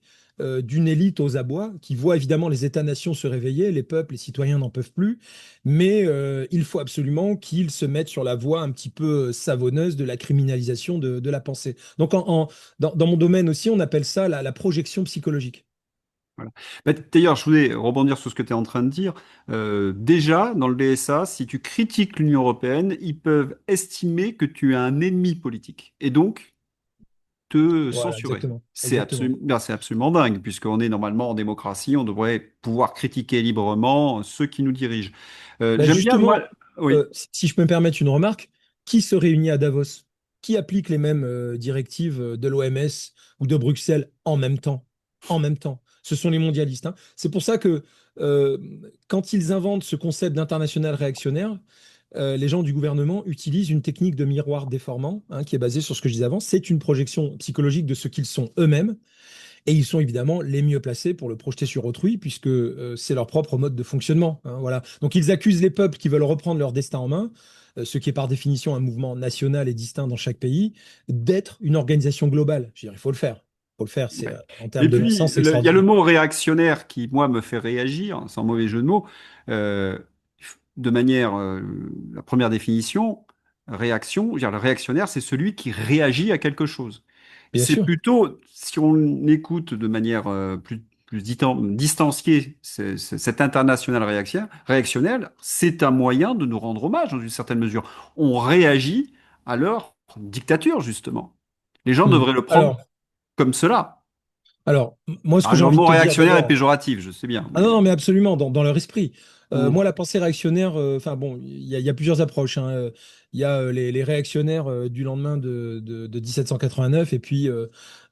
Speaker 7: d'une élite aux abois qui voit évidemment les États-nations se réveiller, les peuples, les citoyens n'en peuvent plus, mais il faut absolument qu'ils se mettent sur la voie un petit peu savonneuse de la criminalisation de la pensée. Donc dans mon domaine aussi, on appelle ça la projection psychologique.
Speaker 1: Voilà. Bah, d'ailleurs, je voulais rebondir sur ce que tu es en train de dire. Déjà, dans le DSA, si tu critiques l'Union européenne, ils peuvent estimer que tu es un ennemi politique et donc te
Speaker 7: Voilà,
Speaker 1: censurer.
Speaker 7: exactement, exactement.
Speaker 1: C'est absolument dingue, puisqu'on est normalement en démocratie, on devrait pouvoir critiquer librement ceux qui nous dirigent.
Speaker 7: Bah,
Speaker 1: J'aime bien, moi.
Speaker 7: justement,
Speaker 1: Oui.
Speaker 7: si je peux me permettre une remarque, qui se réunit à Davos? Qui applique les mêmes directives de l'OMS ou de Bruxelles en même temps? En même temps. Ce sont les mondialistes, hein. C'est pour ça que euh, quand ils inventent ce concept d'international réactionnaire, les gens du gouvernement utilisent une technique de miroir déformant, hein, qui est basée sur ce que je disais avant. C'est une projection psychologique de ce qu'ils sont eux-mêmes. Et ils sont évidemment les mieux placés pour le projeter sur autrui, puisque c'est leur propre mode de fonctionnement, hein, voilà. Donc ils accusent les peuples qui veulent reprendre leur destin en main, ce qui est par définition un mouvement national et distinct dans chaque pays, d'être une organisation globale. Je veux dire, il faut le faire. Il faut le faire. C'est
Speaker 1: Ouais.
Speaker 7: en
Speaker 1: Et
Speaker 7: termes de bon
Speaker 1: puis,
Speaker 7: sens, c'est
Speaker 1: il y a le
Speaker 7: extraordinaire.
Speaker 1: mot réactionnaire qui, moi, me fait réagir, sans mauvais jeu de mots. Euh, de manière, la première définition, réaction, je veux dire, le réactionnaire, c'est celui qui réagit à quelque chose.
Speaker 7: Bien
Speaker 1: C'est
Speaker 7: sûr.
Speaker 1: plutôt, si on écoute de manière plus distanciée cet international réactionnaire, c'est un moyen de nous rendre hommage dans une certaine mesure. On réagit à leur dictature, justement. Les gens
Speaker 7: Hmm.
Speaker 1: devraient le prendre comme cela.
Speaker 7: Moi, ce que
Speaker 1: Ah,
Speaker 7: j'ai
Speaker 1: le
Speaker 7: envie de
Speaker 1: mot
Speaker 7: te dire
Speaker 1: réactionnaire est
Speaker 7: d'abord,
Speaker 1: péjoratif, je sais bien,
Speaker 7: ah non,
Speaker 1: mais
Speaker 7: non, mais absolument, dans leur esprit.
Speaker 1: hmm,
Speaker 7: Moi, la pensée réactionnaire, enfin bon, il y a plusieurs approches, hein. Il y a les réactionnaires du lendemain de 1789, et puis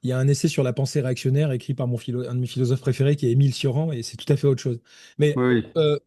Speaker 7: il y a un essai sur la pensée réactionnaire écrit par un de mes philosophes préférés, qui est Émile Cioran, et c'est tout à fait autre chose. Mais
Speaker 1: oui,
Speaker 7: euh,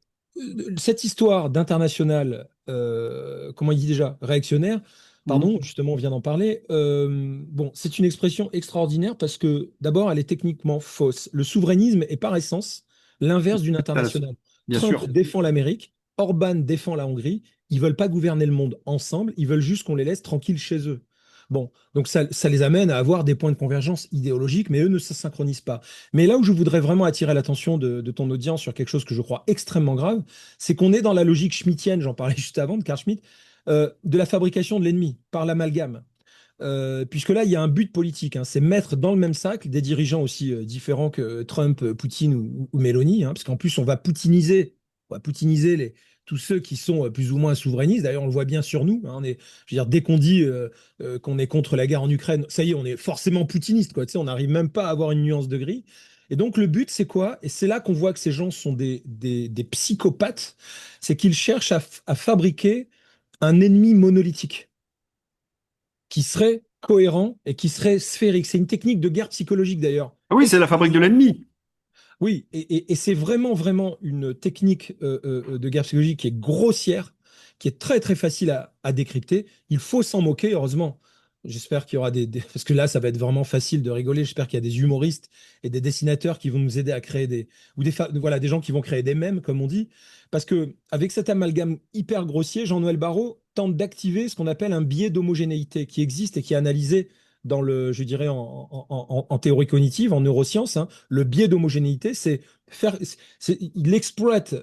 Speaker 7: cette histoire d'international, comment il dit déjà, réactionnaire,
Speaker 1: oui.
Speaker 7: pardon, justement, on vient d'en parler. Bon, c'est une expression extraordinaire parce que d'abord, elle est techniquement fausse. Le souverainisme est par essence l'inverse d'une
Speaker 1: Hmm.
Speaker 7: internationale.
Speaker 1: Bien
Speaker 7: Trump
Speaker 1: sûr.
Speaker 7: défend l'Amérique, Orban défend la Hongrie. Ils veulent pas gouverner le monde ensemble, ils veulent juste qu'on les laisse tranquilles chez eux. Bon, donc ça les amène à avoir des points de convergence idéologiques, mais eux ne se synchronisent pas. Mais là où je voudrais vraiment attirer l'attention de ton audience sur quelque chose que je crois extrêmement grave, c'est qu'on est dans la logique schmittienne, j'en parlais juste avant de Carl Schmitt, de la fabrication de l'ennemi par l'amalgame. Puisque là, il y a un but politique, hein, c'est mettre dans le même sac des dirigeants aussi différents que Trump, Poutine ou Mélanie, hein, parce qu'en plus, on va poutiniser tous ceux qui sont plus ou moins souverainistes. D'ailleurs, on le voit bien sur nous, hein, je veux dire, dès qu'on dit qu'on est contre la guerre en Ukraine, ça y est, on est forcément poutiniste, quoi. Tu sais, on n'arrive même pas à avoir une nuance de gris. Et donc, le but, c'est quoi? Et c'est là qu'on voit que ces gens sont des psychopathes, c'est qu'ils cherchent à fabriquer un ennemi monolithique qui serait cohérent et qui serait sphérique. C'est une technique de guerre psychologique d'ailleurs.
Speaker 1: Ah oui, c'est la fabrique de l'ennemi.
Speaker 7: Oui, et c'est vraiment, vraiment une technique de guerre psychologique qui est grossière, qui est très, très facile à décrypter. Il faut s'en moquer, heureusement. J'espère qu'il y aura Parce que là, ça va être vraiment facile de rigoler. J'espère qu'il y a des humoristes et des dessinateurs qui vont nous aider à créer voilà, des gens qui vont créer des mèmes, comme on dit. Parce que avec cet amalgame hyper grossier, Jean-Noël Barrot tente d'activer ce qu'on appelle un biais d'homogénéité qui existe et qui est analysé je dirais, en théorie cognitive, en neurosciences, hein. Le biais d'homogénéité, il exploite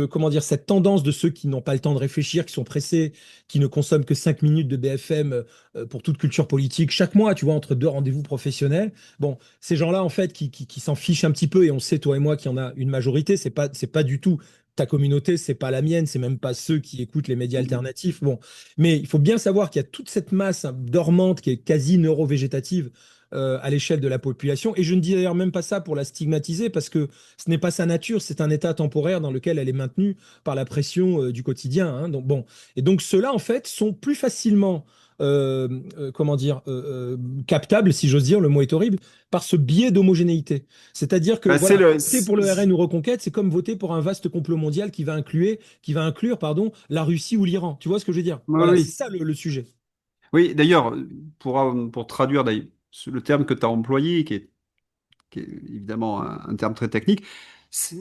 Speaker 7: comment dire, cette tendance de ceux qui n'ont pas le temps de réfléchir, qui sont pressés, qui ne consomment que 5 minutes de BFM pour toute culture politique chaque mois, tu vois, entre deux rendez-vous professionnels. Bon, ces gens-là, en fait, qui s'en fichent un petit peu, et on sait, toi et moi, qu'il y en a une majorité, c'est pas du tout ta communauté, c'est pas la mienne, c'est même pas ceux qui écoutent les médias alternatifs. Bon, mais il faut bien savoir qu'il y a toute cette masse, hein, dormante qui est quasi neurovégétative à l'échelle de la population. Et je ne dis d'ailleurs même pas ça pour la stigmatiser, parce que ce n'est pas sa nature, c'est un état temporaire dans lequel elle est maintenue par la pression du quotidien, hein. Donc, bon. Et donc ceux-là, en fait, sont plus facilement comment dire, captables, si j'ose dire, le mot est horrible, par ce biais d'homogénéité. C'est-à-dire que
Speaker 1: Bah, c'est
Speaker 7: voilà,
Speaker 1: le.
Speaker 7: voter pour le RN ou Reconquête, c'est comme voter pour un vaste complot mondial qui va inclure, pardon, la Russie ou l'Iran. Tu vois ce que je veux dire?
Speaker 1: Oui,
Speaker 7: Voilà, c'est
Speaker 1: oui.
Speaker 7: ça le sujet.
Speaker 1: Oui, d'ailleurs, pour traduire d'ailleurs, le terme que tu as employé, qui est évidemment un terme très technique,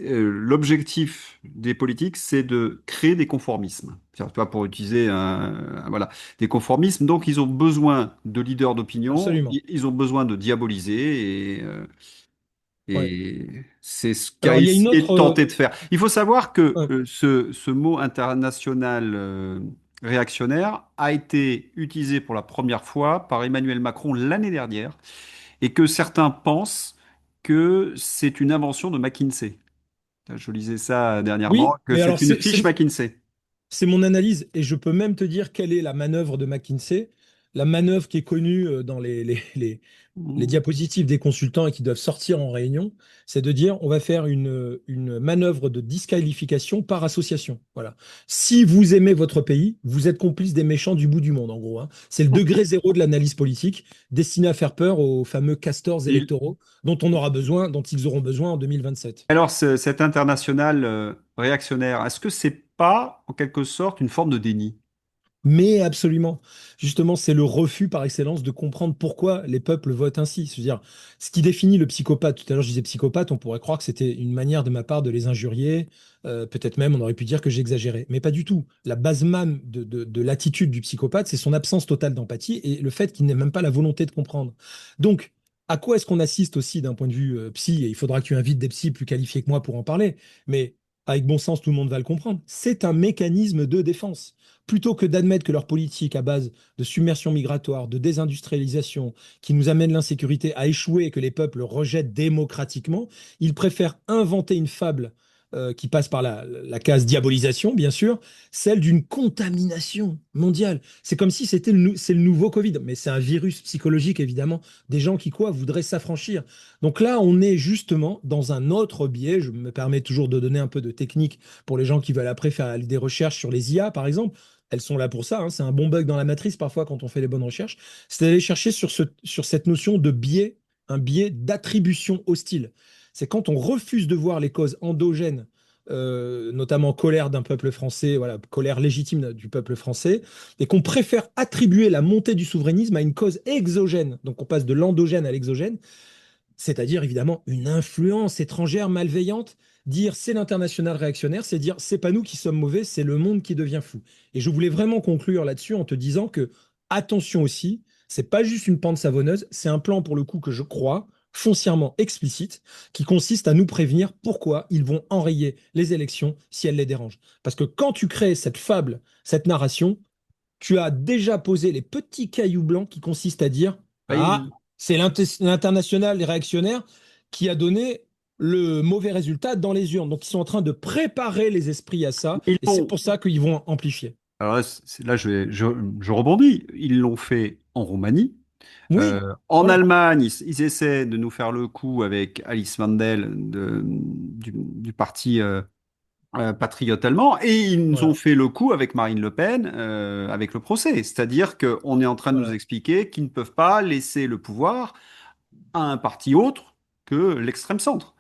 Speaker 1: l'objectif des politiques, c'est de créer des conformismes. C'est-à-dire, tu vois, pour utiliser voilà, des conformismes. Donc, ils ont besoin de leaders d'opinion,
Speaker 7: Absolument.
Speaker 1: ils ont besoin de diaboliser,
Speaker 7: Ouais.
Speaker 1: et c'est ce qu'a
Speaker 7: Alors, il y a une
Speaker 1: essayé de
Speaker 7: autre.
Speaker 1: tenter de faire. Il faut savoir que
Speaker 7: Ouais.
Speaker 1: ce mot international réactionnaire a été utilisé pour la première fois par Emmanuel Macron l'année dernière et que certains pensent que c'est une invention de McKinsey. Je lisais ça dernièrement,
Speaker 7: Oui,
Speaker 1: que
Speaker 7: mais alors,
Speaker 1: c'est une fiche McKinsey.
Speaker 7: c'est mon analyse, et je peux même te dire quelle est la manœuvre de McKinsey. la manœuvre qui est connue dans les
Speaker 1: Mhm.
Speaker 7: diapositives des consultants et qui doivent sortir en réunion, c'est de dire on va faire une manœuvre de disqualification par association. Voilà. Si vous aimez votre pays, vous êtes complice des méchants du bout du monde, en gros, hein. C'est le degré zéro de l'analyse politique destiné à faire peur aux fameux castors
Speaker 1: Et
Speaker 7: électoraux dont on aura besoin, dont ils auront besoin en 2027.
Speaker 1: alors, cet international réactionnaire, est-ce que c'est pas, en quelque sorte, une forme de déni?
Speaker 7: Mais absolument. Justement, c'est le refus par excellence de comprendre pourquoi les peuples votent ainsi. C'est-à-dire, ce qui définit le psychopathe, tout à l'heure je disais psychopathe, on pourrait croire que c'était une manière de ma part de les injurier, peut-être même on aurait pu dire que j'exagérais, mais pas du tout. La base même de l'attitude du psychopathe, c'est son absence totale d'empathie et le fait qu'il n'ait même pas la volonté de comprendre. Donc, à quoi est-ce qu'on assiste aussi d'un point de vue psy, et il faudra que tu invites des psys plus qualifiés que moi pour en parler, mais avec bon sens, tout le monde va le comprendre, c'est un mécanisme de défense plutôt que d'admettre que leur politique à base de submersion migratoire, de désindustrialisation, qui nous amène l'insécurité, a échoué et que les peuples rejettent démocratiquement, ils préfèrent inventer une fable qui passe par la case diabolisation, bien sûr, celle d'une contamination mondiale. C'est comme si c'est le nouveau Covid, mais c'est un virus psychologique, évidemment, des gens qui, quoi, voudraient s'affranchir. Donc là, on est justement dans un autre biais. Je me permets toujours de donner un peu de technique pour les gens qui veulent après faire des recherches sur les IA, par exemple. Elles sont là pour ça, hein. C'est un bon bug dans la matrice parfois quand on fait les bonnes recherches. C'est d'aller chercher sur cette notion de biais, un biais d'attribution hostile. C'est quand on refuse de voir les causes endogènes, notamment colère d'un peuple français, voilà, colère légitime du peuple français, et qu'on préfère attribuer la montée du souverainisme à une cause exogène. Donc on passe de l'endogène à l'exogène, c'est-à-dire évidemment une influence étrangère malveillante. Dire c'est l'international réactionnaire, c'est dire c'est pas nous qui sommes mauvais, c'est le monde qui devient fou. Et je voulais vraiment conclure là-dessus en te disant que attention aussi, c'est pas juste une pente savonneuse, c'est un plan pour le coup que je crois foncièrement explicite, qui consiste à nous prévenir pourquoi ils vont enrayer les élections si elles les dérangent. Parce que quand tu crées cette fable, cette narration, tu as déjà posé les petits cailloux blancs qui consistent à dire
Speaker 1: Bah,
Speaker 7: ah, c'est l'international réactionnaire qui a donné le mauvais résultat dans les urnes. Donc, ils sont en train de préparer les esprits à ça,
Speaker 1: ils
Speaker 7: et c'est
Speaker 1: l'ont.
Speaker 7: pour ça qu'ils vont amplifier.
Speaker 1: Alors là, là, je rebondis. Ils l'ont fait en Roumanie.
Speaker 7: Oui,
Speaker 1: En
Speaker 7: voilà,
Speaker 1: Allemagne, ils essaient de nous faire le coup avec Alice Mandel du parti patriote allemand, et ils nous ont
Speaker 7: voilà,
Speaker 1: fait le coup avec Marine Le Pen, avec le procès. C'est-à-dire qu'on est en train de nous
Speaker 7: voilà.
Speaker 1: expliquer qu'ils ne peuvent pas laisser le pouvoir à un parti autre que l'extrême centre.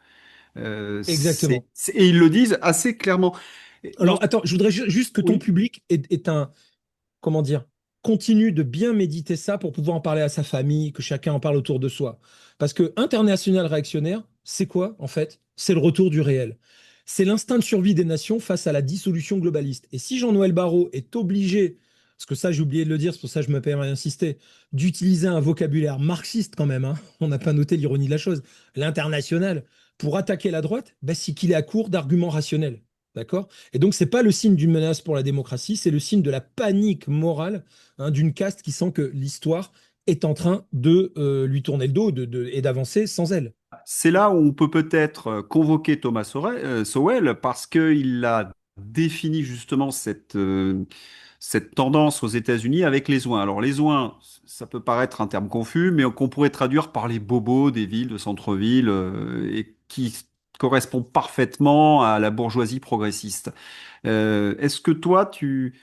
Speaker 7: Exactement.
Speaker 1: Et ils le disent assez clairement. Et non,
Speaker 7: Alors, attends, je voudrais juste que ton
Speaker 1: oui,
Speaker 7: public est un, comment dire, continue de bien méditer ça pour pouvoir en parler à sa famille, que chacun en parle autour de soi. Parce que international réactionnaire, c'est quoi en fait? C'est le retour du réel. C'est l'instinct de survie des nations face à la dissolution globaliste. Et si Jean-Noël Barrot est obligé, parce que ça j'ai oublié de le dire, c'est pour ça que je me permets d'insister, d'utiliser un vocabulaire marxiste quand même, hein, on n'a pas noté l'ironie de la chose, l'international, pour attaquer la droite, ben, c'est qu'il est à court d'arguments rationnels. D'accord? Et donc, c'est pas le signe d'une menace pour la démocratie, c'est le signe de la panique morale, hein, d'une caste qui sent que l'histoire est en train de lui tourner le dos et d'avancer sans elle.
Speaker 1: c'est là où on peut peut-être convoquer Thomas Sowell, parce qu'il a défini justement cette tendance aux États-Unis avec les oins. Alors les oins, ça peut paraître un terme confus, mais qu'on pourrait traduire par les bobos des villes, de centre-ville, et qui correspond parfaitement à la bourgeoisie progressiste. Est-ce que toi, tu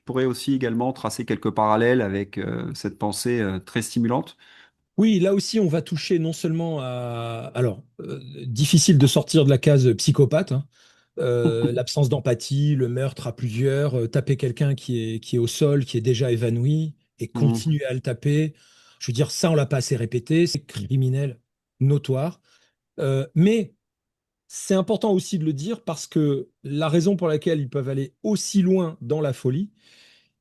Speaker 1: pourrais aussi également tracer quelques parallèles avec cette pensée très stimulante?
Speaker 7: Oui, là aussi, on va toucher non seulement à... Alors, difficile de sortir de la case psychopathe, hein. L'absence d'empathie, le meurtre à plusieurs, taper quelqu'un qui est au sol, qui est déjà évanoui, et
Speaker 1: Mhm.
Speaker 7: continuer à le taper. Je veux dire, ça, on l'a pas assez répété, c'est criminel, notoire. Mais c'est important aussi de le dire parce que la raison pour laquelle ils peuvent aller aussi loin dans la folie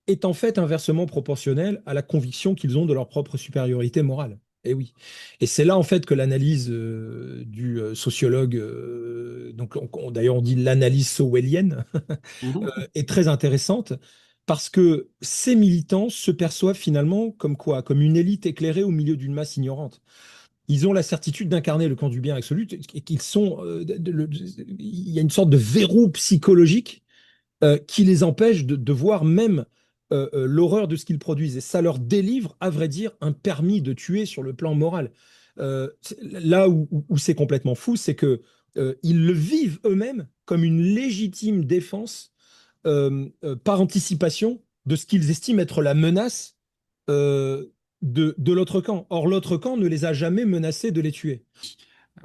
Speaker 7: est en fait inversement proportionnelle à la conviction qu'ils ont de leur propre supériorité morale. Et oui. Et c'est là en fait que l'analyse du sociologue, donc d'ailleurs on dit l'analyse sowellienne,
Speaker 1: Mhm.
Speaker 7: est très intéressante parce que ces militants se perçoivent finalement comme quoi? Comme une élite éclairée au milieu d'une masse ignorante. Ils ont la certitude d'incarner le camp du bien absolu et qu'ils sont. Il y a une sorte de verrou psychologique qui les empêche de voir même l'horreur de ce qu'ils produisent. Et ça leur délivre, à vrai dire, un permis de tuer sur le plan moral. Là où c'est complètement fou, c'est que ils le vivent eux-mêmes comme une légitime défense par anticipation de ce qu'ils estiment être la menace euh, de l'autre camp. Or, l'autre camp ne les a jamais menacés de les tuer.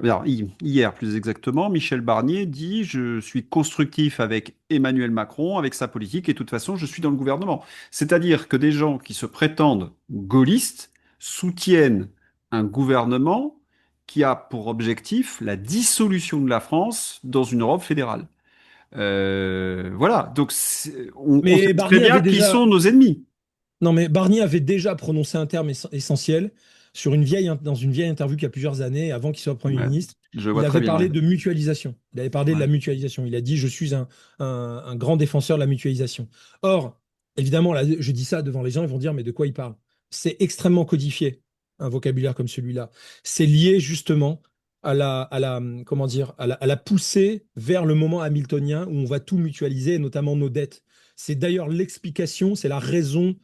Speaker 1: Alors, hier, plus exactement, Michel Barnier dit: je suis constructif avec Emmanuel Macron, avec sa politique, et de toute façon, je suis dans le gouvernement. C'est-à-dire que des gens qui se prétendent gaullistes soutiennent un gouvernement qui a pour objectif la dissolution de la France dans une Europe fédérale. Voilà, donc on sait
Speaker 7: Mais
Speaker 1: très
Speaker 7: Barnier
Speaker 1: bien
Speaker 7: avait
Speaker 1: qui sont
Speaker 7: déjà,
Speaker 1: nos ennemis.
Speaker 7: non, mais Barnier avait déjà prononcé un terme essentiel dans une vieille interview il y a plusieurs années, avant qu'il soit Premier
Speaker 1: Ouais,
Speaker 7: ministre.
Speaker 1: je vois
Speaker 7: Il
Speaker 1: très
Speaker 7: avait
Speaker 1: bien. Ouais.
Speaker 7: parlé de mutualisation. Il avait parlé de la
Speaker 1: Ouais.
Speaker 7: mutualisation. Il a dit, je suis un grand défenseur de la mutualisation. Or, évidemment, là, je dis ça devant les gens, ils vont dire, mais de quoi il parle? C'est extrêmement codifié, un vocabulaire comme celui-là. C'est lié justement comment dire, à la poussée vers le moment hamiltonien où on va tout mutualiser, notamment nos dettes. C'est d'ailleurs l'explication, c'est la raison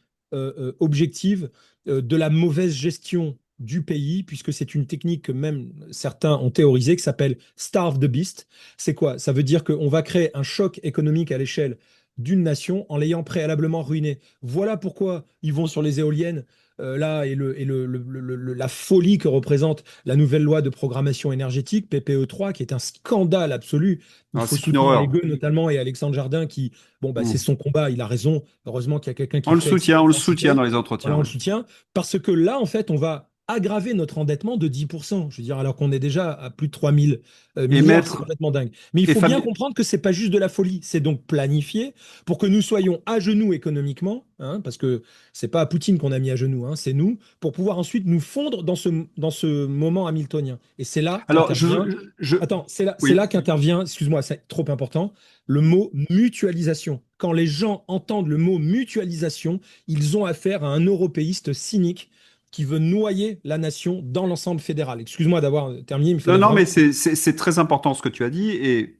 Speaker 7: objective de la mauvaise gestion du pays, puisque c'est une technique que même certains ont théorisée, qui s'appelle Starve the Beast. C'est quoi? Ça veut dire qu'on va créer un choc économique à l'échelle d'une nation en l'ayant préalablement ruinée. Voilà pourquoi ils vont sur les éoliennes. Là, la folie que représente la nouvelle loi de programmation énergétique, PPE3, qui est un scandale absolu. Il
Speaker 1: Ah,
Speaker 7: faut
Speaker 1: c'est une
Speaker 7: soutenir les
Speaker 1: horreur.
Speaker 7: gueux notamment et Alexandre Jardin qui, bon, bah, c'est
Speaker 1: Mm.
Speaker 7: son combat, il a raison. Heureusement qu'il y a quelqu'un qui fait
Speaker 1: On le
Speaker 7: extrêmement
Speaker 1: soutient
Speaker 7: citer.
Speaker 1: dans les
Speaker 7: Voilà,
Speaker 1: entretiens.
Speaker 7: on le
Speaker 1: Ouais.
Speaker 7: soutient. Parce que là, en fait, on va aggraver notre endettement de 10%. Je veux dire, alors qu'on est déjà à plus de 3000
Speaker 1: Et
Speaker 7: milliards, c'est
Speaker 1: mettre
Speaker 7: complètement dingue. Mais il
Speaker 1: et
Speaker 7: faut bien
Speaker 1: Fabien.
Speaker 7: comprendre que c'est pas juste de la folie. C'est donc planifié pour que nous soyons à genoux économiquement, hein, parce que c'est pas Poutine qu'on a mis à genoux, hein, c'est nous, pour pouvoir ensuite nous fondre dans ce moment hamiltonien. Et c'est là
Speaker 1: Alors,
Speaker 7: qu'intervient. Attends, c'est
Speaker 1: oui.
Speaker 7: là qu'intervient, excuse-moi, c'est trop important, le mot mutualisation. Quand les gens entendent le mot mutualisation, ils ont affaire à un européiste cynique qui veut noyer la nation dans l'ensemble fédéral. Excuse-moi d'avoir terminé, mais il
Speaker 1: Non,
Speaker 7: fallait
Speaker 1: non, mais
Speaker 7: vraiment.
Speaker 1: c'est très important ce que tu as dit. Et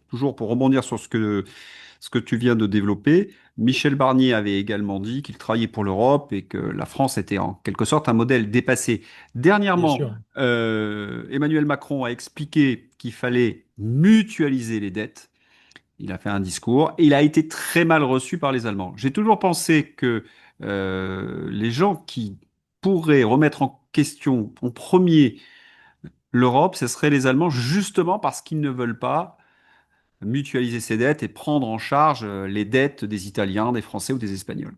Speaker 1: toujours pour rebondir sur ce que tu viens de développer, Michel Barnier avait également dit qu'il travaillait pour l'Europe et que la France était en quelque sorte un modèle dépassé.
Speaker 7: Bien
Speaker 1: Dernièrement,
Speaker 7: sûr.
Speaker 1: Emmanuel Macron a expliqué qu'il fallait mutualiser les dettes. Il a fait un discours et il a été très mal reçu par les Allemands. J'ai toujours pensé que les gens qui pourraient remettre en question en premier l'Europe, ce serait les Allemands, justement parce qu'ils ne veulent pas mutualiser ces dettes et prendre en charge les dettes des Italiens, des Français ou des Espagnols.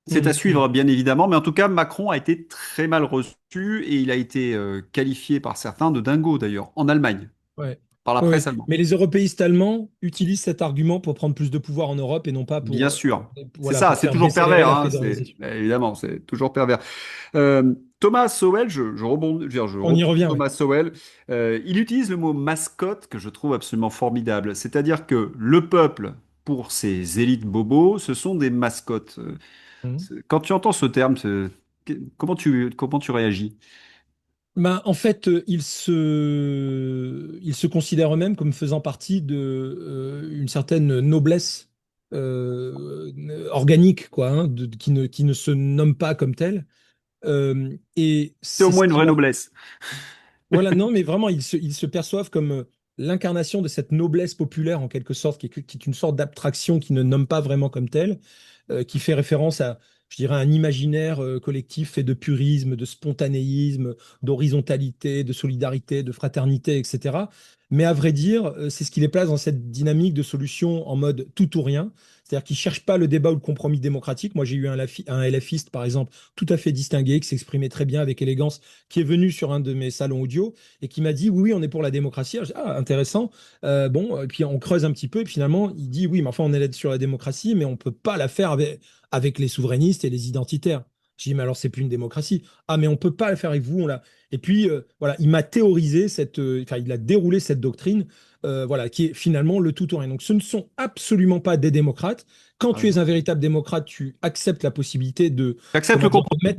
Speaker 1: C'est à
Speaker 7: Mm, mm.
Speaker 1: suivre, bien évidemment, mais en tout cas, Macron a été très mal reçu et il a été qualifié par certains de dingo, d'ailleurs, en Allemagne,
Speaker 7: Ouais.
Speaker 1: par la
Speaker 7: Ouais, ouais.
Speaker 1: presse allemande.
Speaker 7: Mais les européistes allemands utilisent cet argument pour prendre plus de pouvoir en Europe et non pas
Speaker 1: Bien sûr. C'est
Speaker 7: voilà,
Speaker 1: ça,
Speaker 7: pour
Speaker 1: c'est
Speaker 7: faire
Speaker 1: toujours
Speaker 7: décélérer
Speaker 1: pervers,
Speaker 7: la
Speaker 1: hein,
Speaker 7: fédéralisation.
Speaker 1: évidemment, c'est toujours pervers. Thomas Sowell, je rebondis, je
Speaker 7: On y
Speaker 1: reprends
Speaker 7: revient, ouais.
Speaker 1: Thomas Sowell. Il utilise le mot mascotte que je trouve absolument formidable. C'est-à-dire que le peuple, pour ses élites bobos, ce sont des mascottes.
Speaker 7: Mhm.
Speaker 1: Quand tu entends ce terme, comment tu réagis?
Speaker 7: Ben, en fait, ils se considèrent eux-mêmes comme faisant partie de une certaine noblesse organique, quoi, hein, qui ne se nomme pas comme telle. Et
Speaker 1: C'est au
Speaker 7: c'est ce
Speaker 1: moins une
Speaker 7: qui
Speaker 1: vraie
Speaker 7: leur
Speaker 1: noblesse.
Speaker 7: Voilà, non, mais vraiment, ils se perçoivent comme l'incarnation de cette noblesse populaire, en quelque sorte, qui est une sorte d'abstraction qui ne nomme pas vraiment comme telle, qui fait référence à, je dirais, un imaginaire collectif fait de purisme, de spontanéisme, d'horizontalité, de solidarité, de fraternité, etc. Mais à vrai dire, c'est ce qui les place dans cette dynamique de solution en mode tout ou rien. C'est-à-dire qu'ils ne cherchent pas le débat ou le compromis démocratique. Moi, j'ai eu un LFiste, par exemple, tout à fait distingué, qui s'exprimait très bien avec élégance, qui est venu sur un de mes salons audio et qui m'a dit oui, oui, on est pour la démocratie. Alors, ah, intéressant. Bon, et puis on creuse un petit peu, et puis finalement, il dit oui, mais enfin, on est sur la démocratie, mais on peut pas la faire avec les souverainistes et les identitaires. Je dis, mais alors, c'est plus une démocratie. Ah, mais on peut pas la faire avec vous. Et puis, voilà, il m'a théorisé enfin, il a déroulé cette doctrine, voilà, qui est finalement le tout ou rien. Donc, ce ne sont absolument pas des démocrates. Quand tu es un véritable démocrate, tu acceptes la possibilité de,
Speaker 1: J'accepte
Speaker 7: comment
Speaker 1: le
Speaker 7: dire,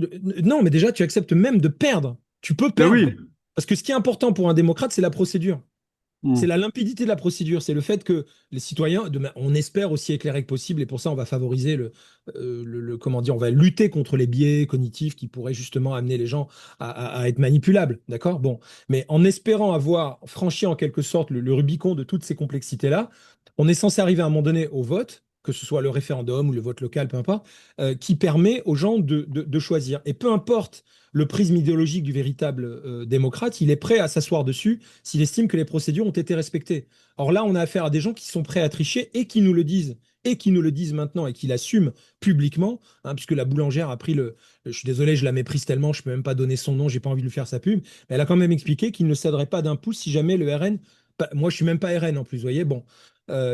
Speaker 1: compromis.
Speaker 7: non, mais déjà, tu acceptes même de perdre. Tu peux
Speaker 1: Ben
Speaker 7: perdre.
Speaker 1: oui.
Speaker 7: Parce que ce qui est important pour un démocrate, c'est la procédure. C'est la limpidité de la procédure, c'est le fait que les citoyens, on espère aussi éclairés que possible, et pour ça on va favoriser comment dire, on va lutter contre les biais cognitifs qui pourraient justement amener les gens à être manipulables, d'accord? Bon, mais en espérant avoir franchi en quelque sorte le Rubicon de toutes ces complexités-là, on est censé arriver à un moment donné au vote, que ce soit le référendum ou le vote local, peu importe, qui permet aux gens de choisir. Et peu importe le prisme idéologique du véritable démocrate, il est prêt à s'asseoir dessus s'il estime que les procédures ont été respectées. Or là, on a affaire à des gens qui sont prêts à tricher et qui nous le disent, et qui nous le disent maintenant et qui l'assument publiquement, hein, puisque la boulangère a pris je suis désolé, je la méprise tellement, je ne peux même pas donner son nom, j'ai pas envie de lui faire sa pub, mais elle a quand même expliqué qu'il ne céderait pas d'un pouce si jamais le RN, moi je suis même pas RN en plus, vous voyez, bon,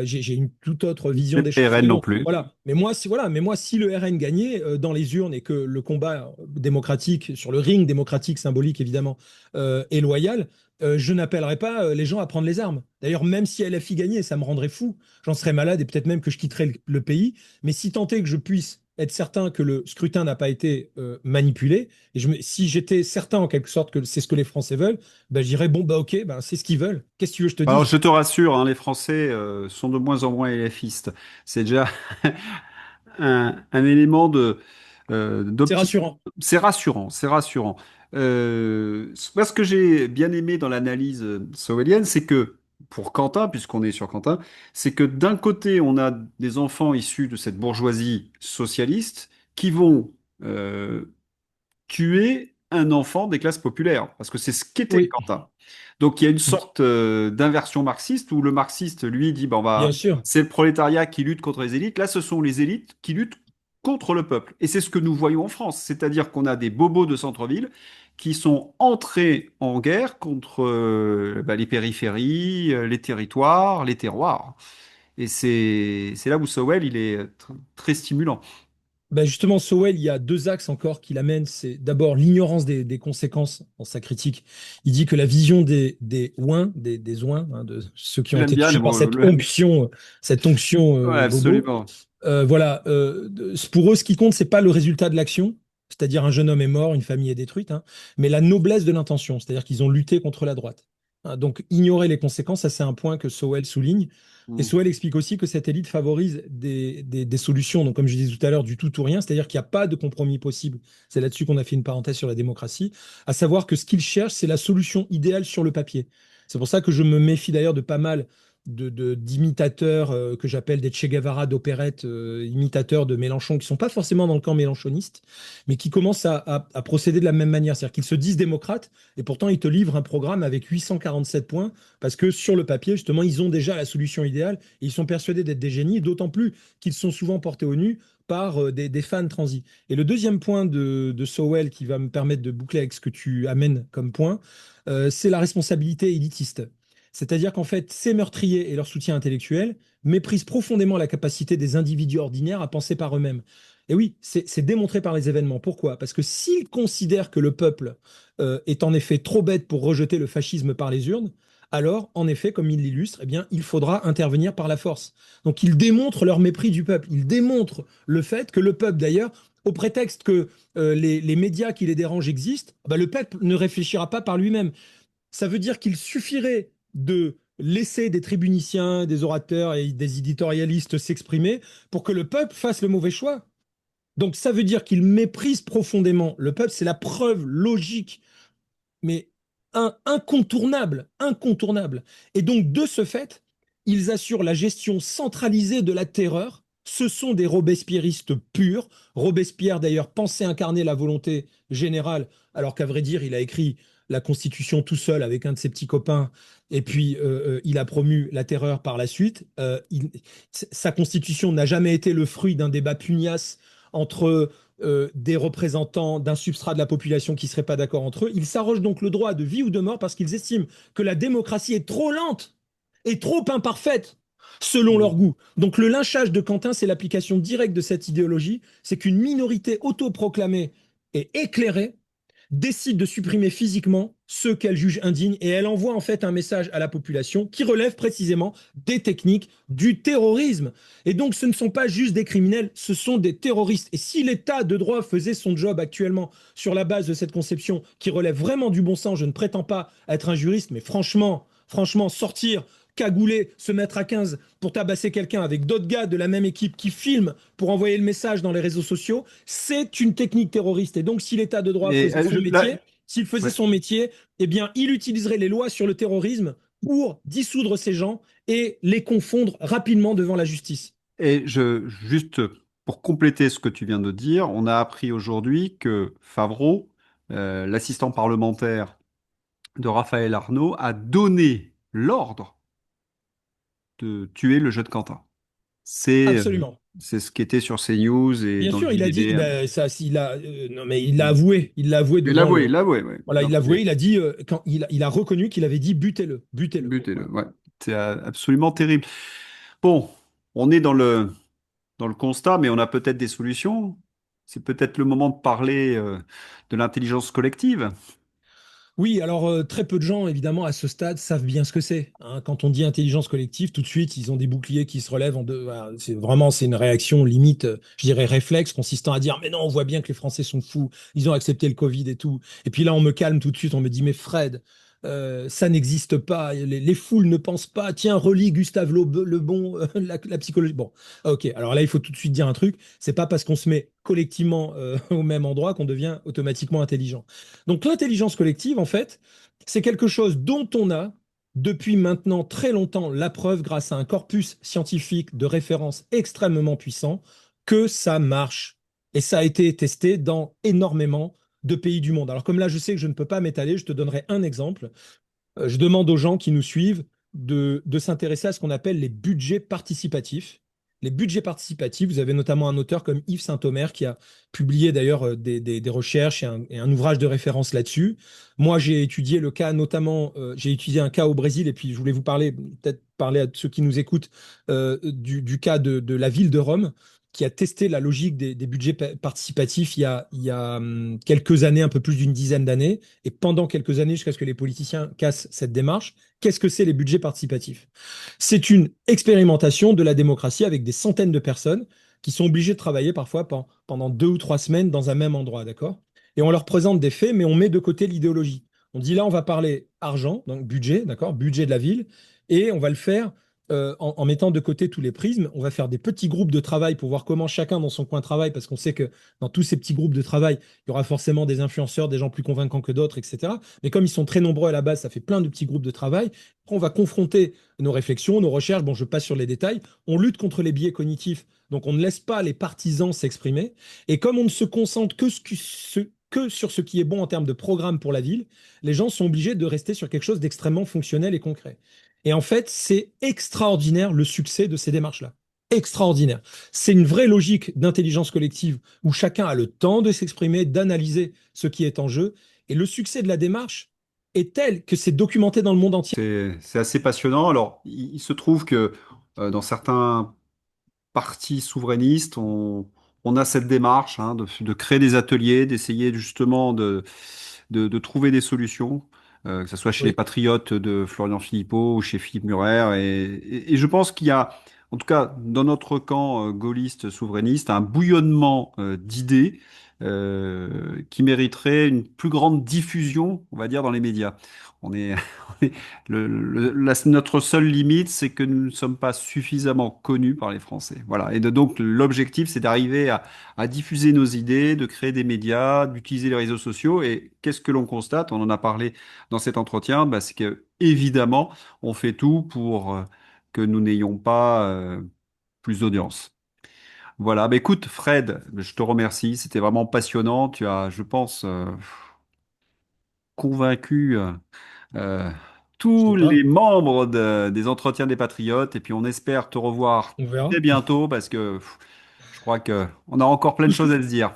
Speaker 7: j'ai une toute autre vision des choses.
Speaker 1: RN non
Speaker 7: Bon,
Speaker 1: plus.
Speaker 7: voilà. Mais moi, si le RN gagnait dans les urnes et que le combat démocratique, sur le ring démocratique symbolique évidemment, est loyal, je n'appellerais pas les gens à prendre les armes. D'ailleurs, même si LFI gagnait, ça me rendrait fou. J'en serais malade et peut-être même que je quitterais le pays. Mais si tant est que je puisse être certain que le scrutin n'a pas été manipulé, et si j'étais certain en quelque sorte que c'est ce que les Français veulent, ben, je dirais bon, bah ok, ben, c'est ce qu'ils veulent. Qu'est-ce que tu veux que je te
Speaker 1: Alors,
Speaker 7: dise?
Speaker 1: je te rassure, hein, les Français sont de moins en moins LFistes. C'est déjà un élément
Speaker 7: C'est
Speaker 1: d'optimisme.
Speaker 7: rassurant.
Speaker 1: C'est rassurant, c'est rassurant. Moi, ce que j'ai bien aimé dans l'analyse sowellienne, c'est que, pour Quentin, puisqu'on est sur Quentin, c'est que d'un côté, on a des enfants issus de cette bourgeoisie socialiste qui vont euh, tuer un enfant des classes populaires, parce que c'est ce qu'était
Speaker 7: Oui,
Speaker 1: Quentin. Donc il y a une sorte d'inversion marxiste où le marxiste, lui, dit, bon,
Speaker 7: bien
Speaker 1: bah,
Speaker 7: sûr.
Speaker 1: c'est le prolétariat qui lutte contre les élites. Là, ce sont les élites qui luttent contre le peuple. Et c'est ce que nous voyons en France, c'est-à-dire qu'on a des bobos de centre-ville qui sont entrés en guerre contre bah, les périphéries, les territoires, les terroirs. Et c'est là où Sowell, il est très stimulant.
Speaker 7: Ben justement, Sowell, il y a deux axes encore qu'il amène. C'est d'abord l'ignorance des conséquences dans sa critique. Il dit que la vision des ouins, des ouins, hein, de ceux qui ont
Speaker 1: J'aime
Speaker 7: été
Speaker 1: bien
Speaker 7: touchés par cette onction
Speaker 1: Ouais,
Speaker 7: bobo,
Speaker 1: absolument.
Speaker 7: voilà, pour eux, ce qui compte, c'est pas le résultat de l'action, c'est-à-dire un jeune homme est mort, une famille est détruite, hein, mais la noblesse de l'intention, c'est-à-dire qu'ils ont lutté contre la droite. Hein, donc, ignorer les conséquences, ça c'est un point que Sowell souligne. Et
Speaker 1: Mm.
Speaker 7: Sowell explique aussi que cette élite favorise des solutions, donc comme je disais tout à l'heure, du tout ou rien, c'est-à-dire qu'il n'y a pas de compromis possible. C'est là-dessus qu'on a fait une parenthèse sur la démocratie, à savoir que ce qu'ils cherchent, c'est la solution idéale sur le papier. C'est pour ça que je me méfie d'ailleurs de pas mal d'imitateurs que j'appelle des Che Guevara d'opérette, imitateurs de Mélenchon, qui sont pas forcément dans le camp mélenchoniste, mais qui commencent à procéder de la même manière. C'est-à-dire qu'ils se disent démocrates, et pourtant ils te livrent un programme avec 847 points, parce que sur le papier, justement, ils ont déjà la solution idéale, et ils sont persuadés d'être des génies, d'autant plus qu'ils sont souvent portés au nu par des fans transis. Et le deuxième point de Sowell, qui va me permettre de boucler avec ce que tu amènes comme point, c'est la responsabilité élitiste. C'est-à-dire qu'en fait, ces meurtriers et leur soutien intellectuel méprisent profondément la capacité des individus ordinaires à penser par eux-mêmes. Et oui, c'est démontré par les événements. Pourquoi? Parce que s'ils considèrent que le peuple est en effet trop bête pour rejeter le fascisme par les urnes, alors, en effet, comme il l'illustre, eh bien, il faudra intervenir par la force. Donc, ils démontrent leur mépris du peuple. Ils démontrent le fait que le peuple, d'ailleurs, au prétexte que les médias qui les dérangent existent, bah, le peuple ne réfléchira pas par lui-même. Ça veut dire qu'il suffirait de laisser des tribuniciens, des orateurs et des éditorialistes s'exprimer pour que le peuple fasse le mauvais choix. Donc ça veut dire qu'ils méprisent profondément le peuple, c'est la preuve logique, mais incontournable, incontournable. Et donc de ce fait, ils assurent la gestion centralisée de la terreur. Ce sont des robespierristes purs. Robespierre d'ailleurs pensait incarner la volonté générale, alors qu'à vrai dire, il a écrit la Constitution tout seul avec un de ses petits copains, et puis il a promu la terreur par la suite. Sa Constitution n'a jamais été le fruit d'un débat pugnace entre des représentants d'un substrat de la population qui ne seraient pas d'accord entre eux. Ils s'arrogent donc le droit de vie ou de mort parce qu'ils estiment que la démocratie est trop lente et trop imparfaite selon leur goût. Donc le lynchage de Quentin, c'est l'application directe de cette idéologie, c'est qu'une minorité autoproclamée et éclairée décide de supprimer physiquement ceux qu'elle juge indignes et elle envoie en fait un message à la population qui relève précisément des techniques du terrorisme. Et donc ce ne sont pas juste des criminels, ce sont des terroristes. Et si l'État de droit faisait son job actuellement sur la base de cette conception qui relève vraiment du bon sens, je ne prétends pas être un juriste, mais franchement, Franchement, sortir, cagouler, se mettre à 15 pour tabasser quelqu'un avec d'autres gars de la même équipe qui filment pour envoyer le message dans les réseaux sociaux, c'est une technique terroriste. Et donc, si l'État de droit
Speaker 1: Et
Speaker 7: faisait son métier, s'il faisait
Speaker 1: ouais.
Speaker 7: son métier, eh bien, il utiliserait les lois sur le terrorisme pour dissoudre ces gens et les confondre rapidement devant la justice.
Speaker 1: Et juste pour compléter ce que tu viens de dire, on a appris aujourd'hui que Favreau, l'assistant parlementaire de Raphaël Arnaud, a donné l'ordre de tuer le jeune Quentin. C'est euh,
Speaker 7: Absolument.
Speaker 1: c'est ce qui était sur CNews et
Speaker 7: Bien
Speaker 1: dans le
Speaker 7: sûr, il a dit,
Speaker 1: JDD.
Speaker 7: ben, ça, non, mais il l'a avoué devant
Speaker 1: Il l'a avoué, ouais.
Speaker 7: voilà, il
Speaker 1: Non,
Speaker 7: l'a avoué, il a dit, quand il a reconnu qu'il avait dit butez-le, butez-le.
Speaker 1: butez-le,
Speaker 7: Voilà.
Speaker 1: ouais. C'est absolument terrible. Bon, on est dans le constat, mais on a peut-être des solutions. C'est peut-être le moment de parler de l'intelligence collective.
Speaker 7: Oui, alors très peu de gens, évidemment, à ce stade, savent bien ce que c'est, hein. Quand on dit intelligence collective, tout de suite, ils ont des boucliers qui se relèvent en deux. Voilà, c'est une réaction limite, je dirais réflexe, consistant à dire, mais non, on voit bien que les Français sont fous, ils ont accepté le Covid et tout. Et puis là, on me calme tout de suite, on me dit, mais Fred, ça n'existe pas, les foules ne pensent pas. Tiens, relis Gustave Le Bon, la psychologie. Bon, ok. Alors là, il faut tout de suite dire un truc. C'est pas parce qu'on se met collectivement au même endroit qu'on devient automatiquement intelligent. Donc l'intelligence collective, en fait, c'est quelque chose dont on a depuis maintenant très longtemps la preuve grâce à un corpus scientifique de référence extrêmement puissant que ça marche. Et ça a été testé dans énormément de pays du monde. Alors comme là, je sais que je ne peux pas m'étaler, je te donnerai un exemple. Je demande aux gens qui nous suivent de s'intéresser à ce qu'on appelle les budgets participatifs. Les budgets participatifs, vous avez notamment un auteur comme Yves Saint-Omer qui a publié d'ailleurs des recherches et un ouvrage de référence là-dessus. Moi, j'ai étudié le cas notamment, j'ai étudié un cas au Brésil et puis je voulais vous parler, peut-être parler à ceux qui nous écoutent, du cas de la ville de Rome qui a testé la logique des budgets participatifs il y a quelques années, un peu plus d'une dizaine d'années, et pendant quelques années, jusqu'à ce que les politiciens cassent cette démarche. Qu'est-ce que c'est les budgets participatifs? C'est une expérimentation de la démocratie avec des centaines de personnes qui sont obligées de travailler parfois pendant 2 ou 3 semaines dans un même endroit, d'accord? Et on leur présente des faits, mais on met de côté l'idéologie. On dit là, on va parler argent, donc budget, d'accord? Budget de la ville, et on va le faire en mettant de côté tous les prismes. On va faire des petits groupes de travail pour voir comment chacun dans son coin travaille, parce qu'on sait que dans tous ces petits groupes de travail, il y aura forcément des influenceurs, des gens plus convaincants que d'autres, etc. Mais comme ils sont très nombreux à la base, ça fait plein de petits groupes de travail. Après, on va confronter nos réflexions, nos recherches. Bon, je passe sur les détails. On lutte contre les biais cognitifs, donc on ne laisse pas les partisans s'exprimer. Et comme on ne se concentre que sur ce qui est bon en termes de programme pour la ville, les gens sont obligés de rester sur quelque chose d'extrêmement fonctionnel et concret. Et en fait, c'est extraordinaire le succès de ces démarches-là. Extraordinaire. C'est une vraie logique d'intelligence collective où chacun a le temps de s'exprimer, d'analyser ce qui est en jeu. Et le succès de la démarche est tel que c'est documenté dans le monde entier.
Speaker 1: C'est assez passionnant. Alors, il se trouve que dans certains partis souverainistes, on a cette démarche hein, de créer des ateliers, d'essayer justement de trouver des solutions, que ce soit chez les
Speaker 7: Oui,
Speaker 1: patriotes de Florian Philippot ou chez Philippe Murer. Et je pense qu'il y a, en tout cas dans notre camp gaulliste souverainiste, un bouillonnement d'idées qui mériterait une plus grande diffusion, on va dire, dans les médias. On est, on est- notre seule limite, c'est que nous ne sommes pas suffisamment connus par les Français. Voilà. Donc, l'objectif, c'est d'arriver à diffuser nos idées, de créer des médias, d'utiliser les réseaux sociaux. Et qu'est-ce que l'on constate? On en a parlé dans cet entretien, bah, c'est que, évidemment, on fait tout pour que nous n'ayons pas plus d'audience. Voilà. Bah, écoute, Fred, je te remercie. C'était vraiment passionnant. Tu as, je pense, convaincu. Euh,
Speaker 7: je
Speaker 1: tous
Speaker 7: sais
Speaker 1: les
Speaker 7: pas.
Speaker 1: membres des Entretiens des Patriotes et puis on espère te revoir
Speaker 7: On verra.
Speaker 1: très bientôt parce que je crois que on a encore plein de
Speaker 7: Tout ce que,
Speaker 1: choses à se dire.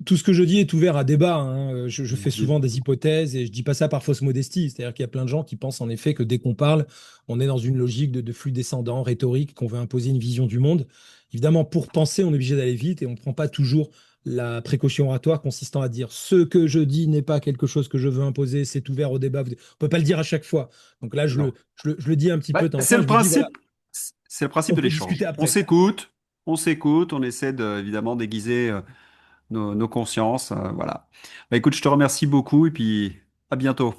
Speaker 7: tout ce que je dis est ouvert à débat, hein. Je fais souvent des hypothèses et je dis pas ça par fausse modestie. C'est-à-dire qu'il y a plein de gens qui pensent en effet que dès qu'on parle, on est dans une logique de flux descendant, rhétorique, qu'on veut imposer une vision du monde. Évidemment, pour penser, on est obligé d'aller vite et on ne prend pas toujours la précaution oratoire consistant à dire ce que je dis n'est pas quelque chose que je veux imposer, c'est ouvert au débat. On ne peut pas le dire à chaque fois. Donc là,
Speaker 1: Non.
Speaker 7: je le dis un petit peu
Speaker 1: Bah,
Speaker 7: de temps en temps. Je vous dis, voilà,
Speaker 1: c'est le principe
Speaker 7: on
Speaker 1: de
Speaker 7: peut discuter
Speaker 1: l'échange.
Speaker 7: après.
Speaker 1: On s'écoute, on essaie évidemment d'aiguiser nos consciences. Voilà. Bah, écoute, je te remercie beaucoup et puis à bientôt.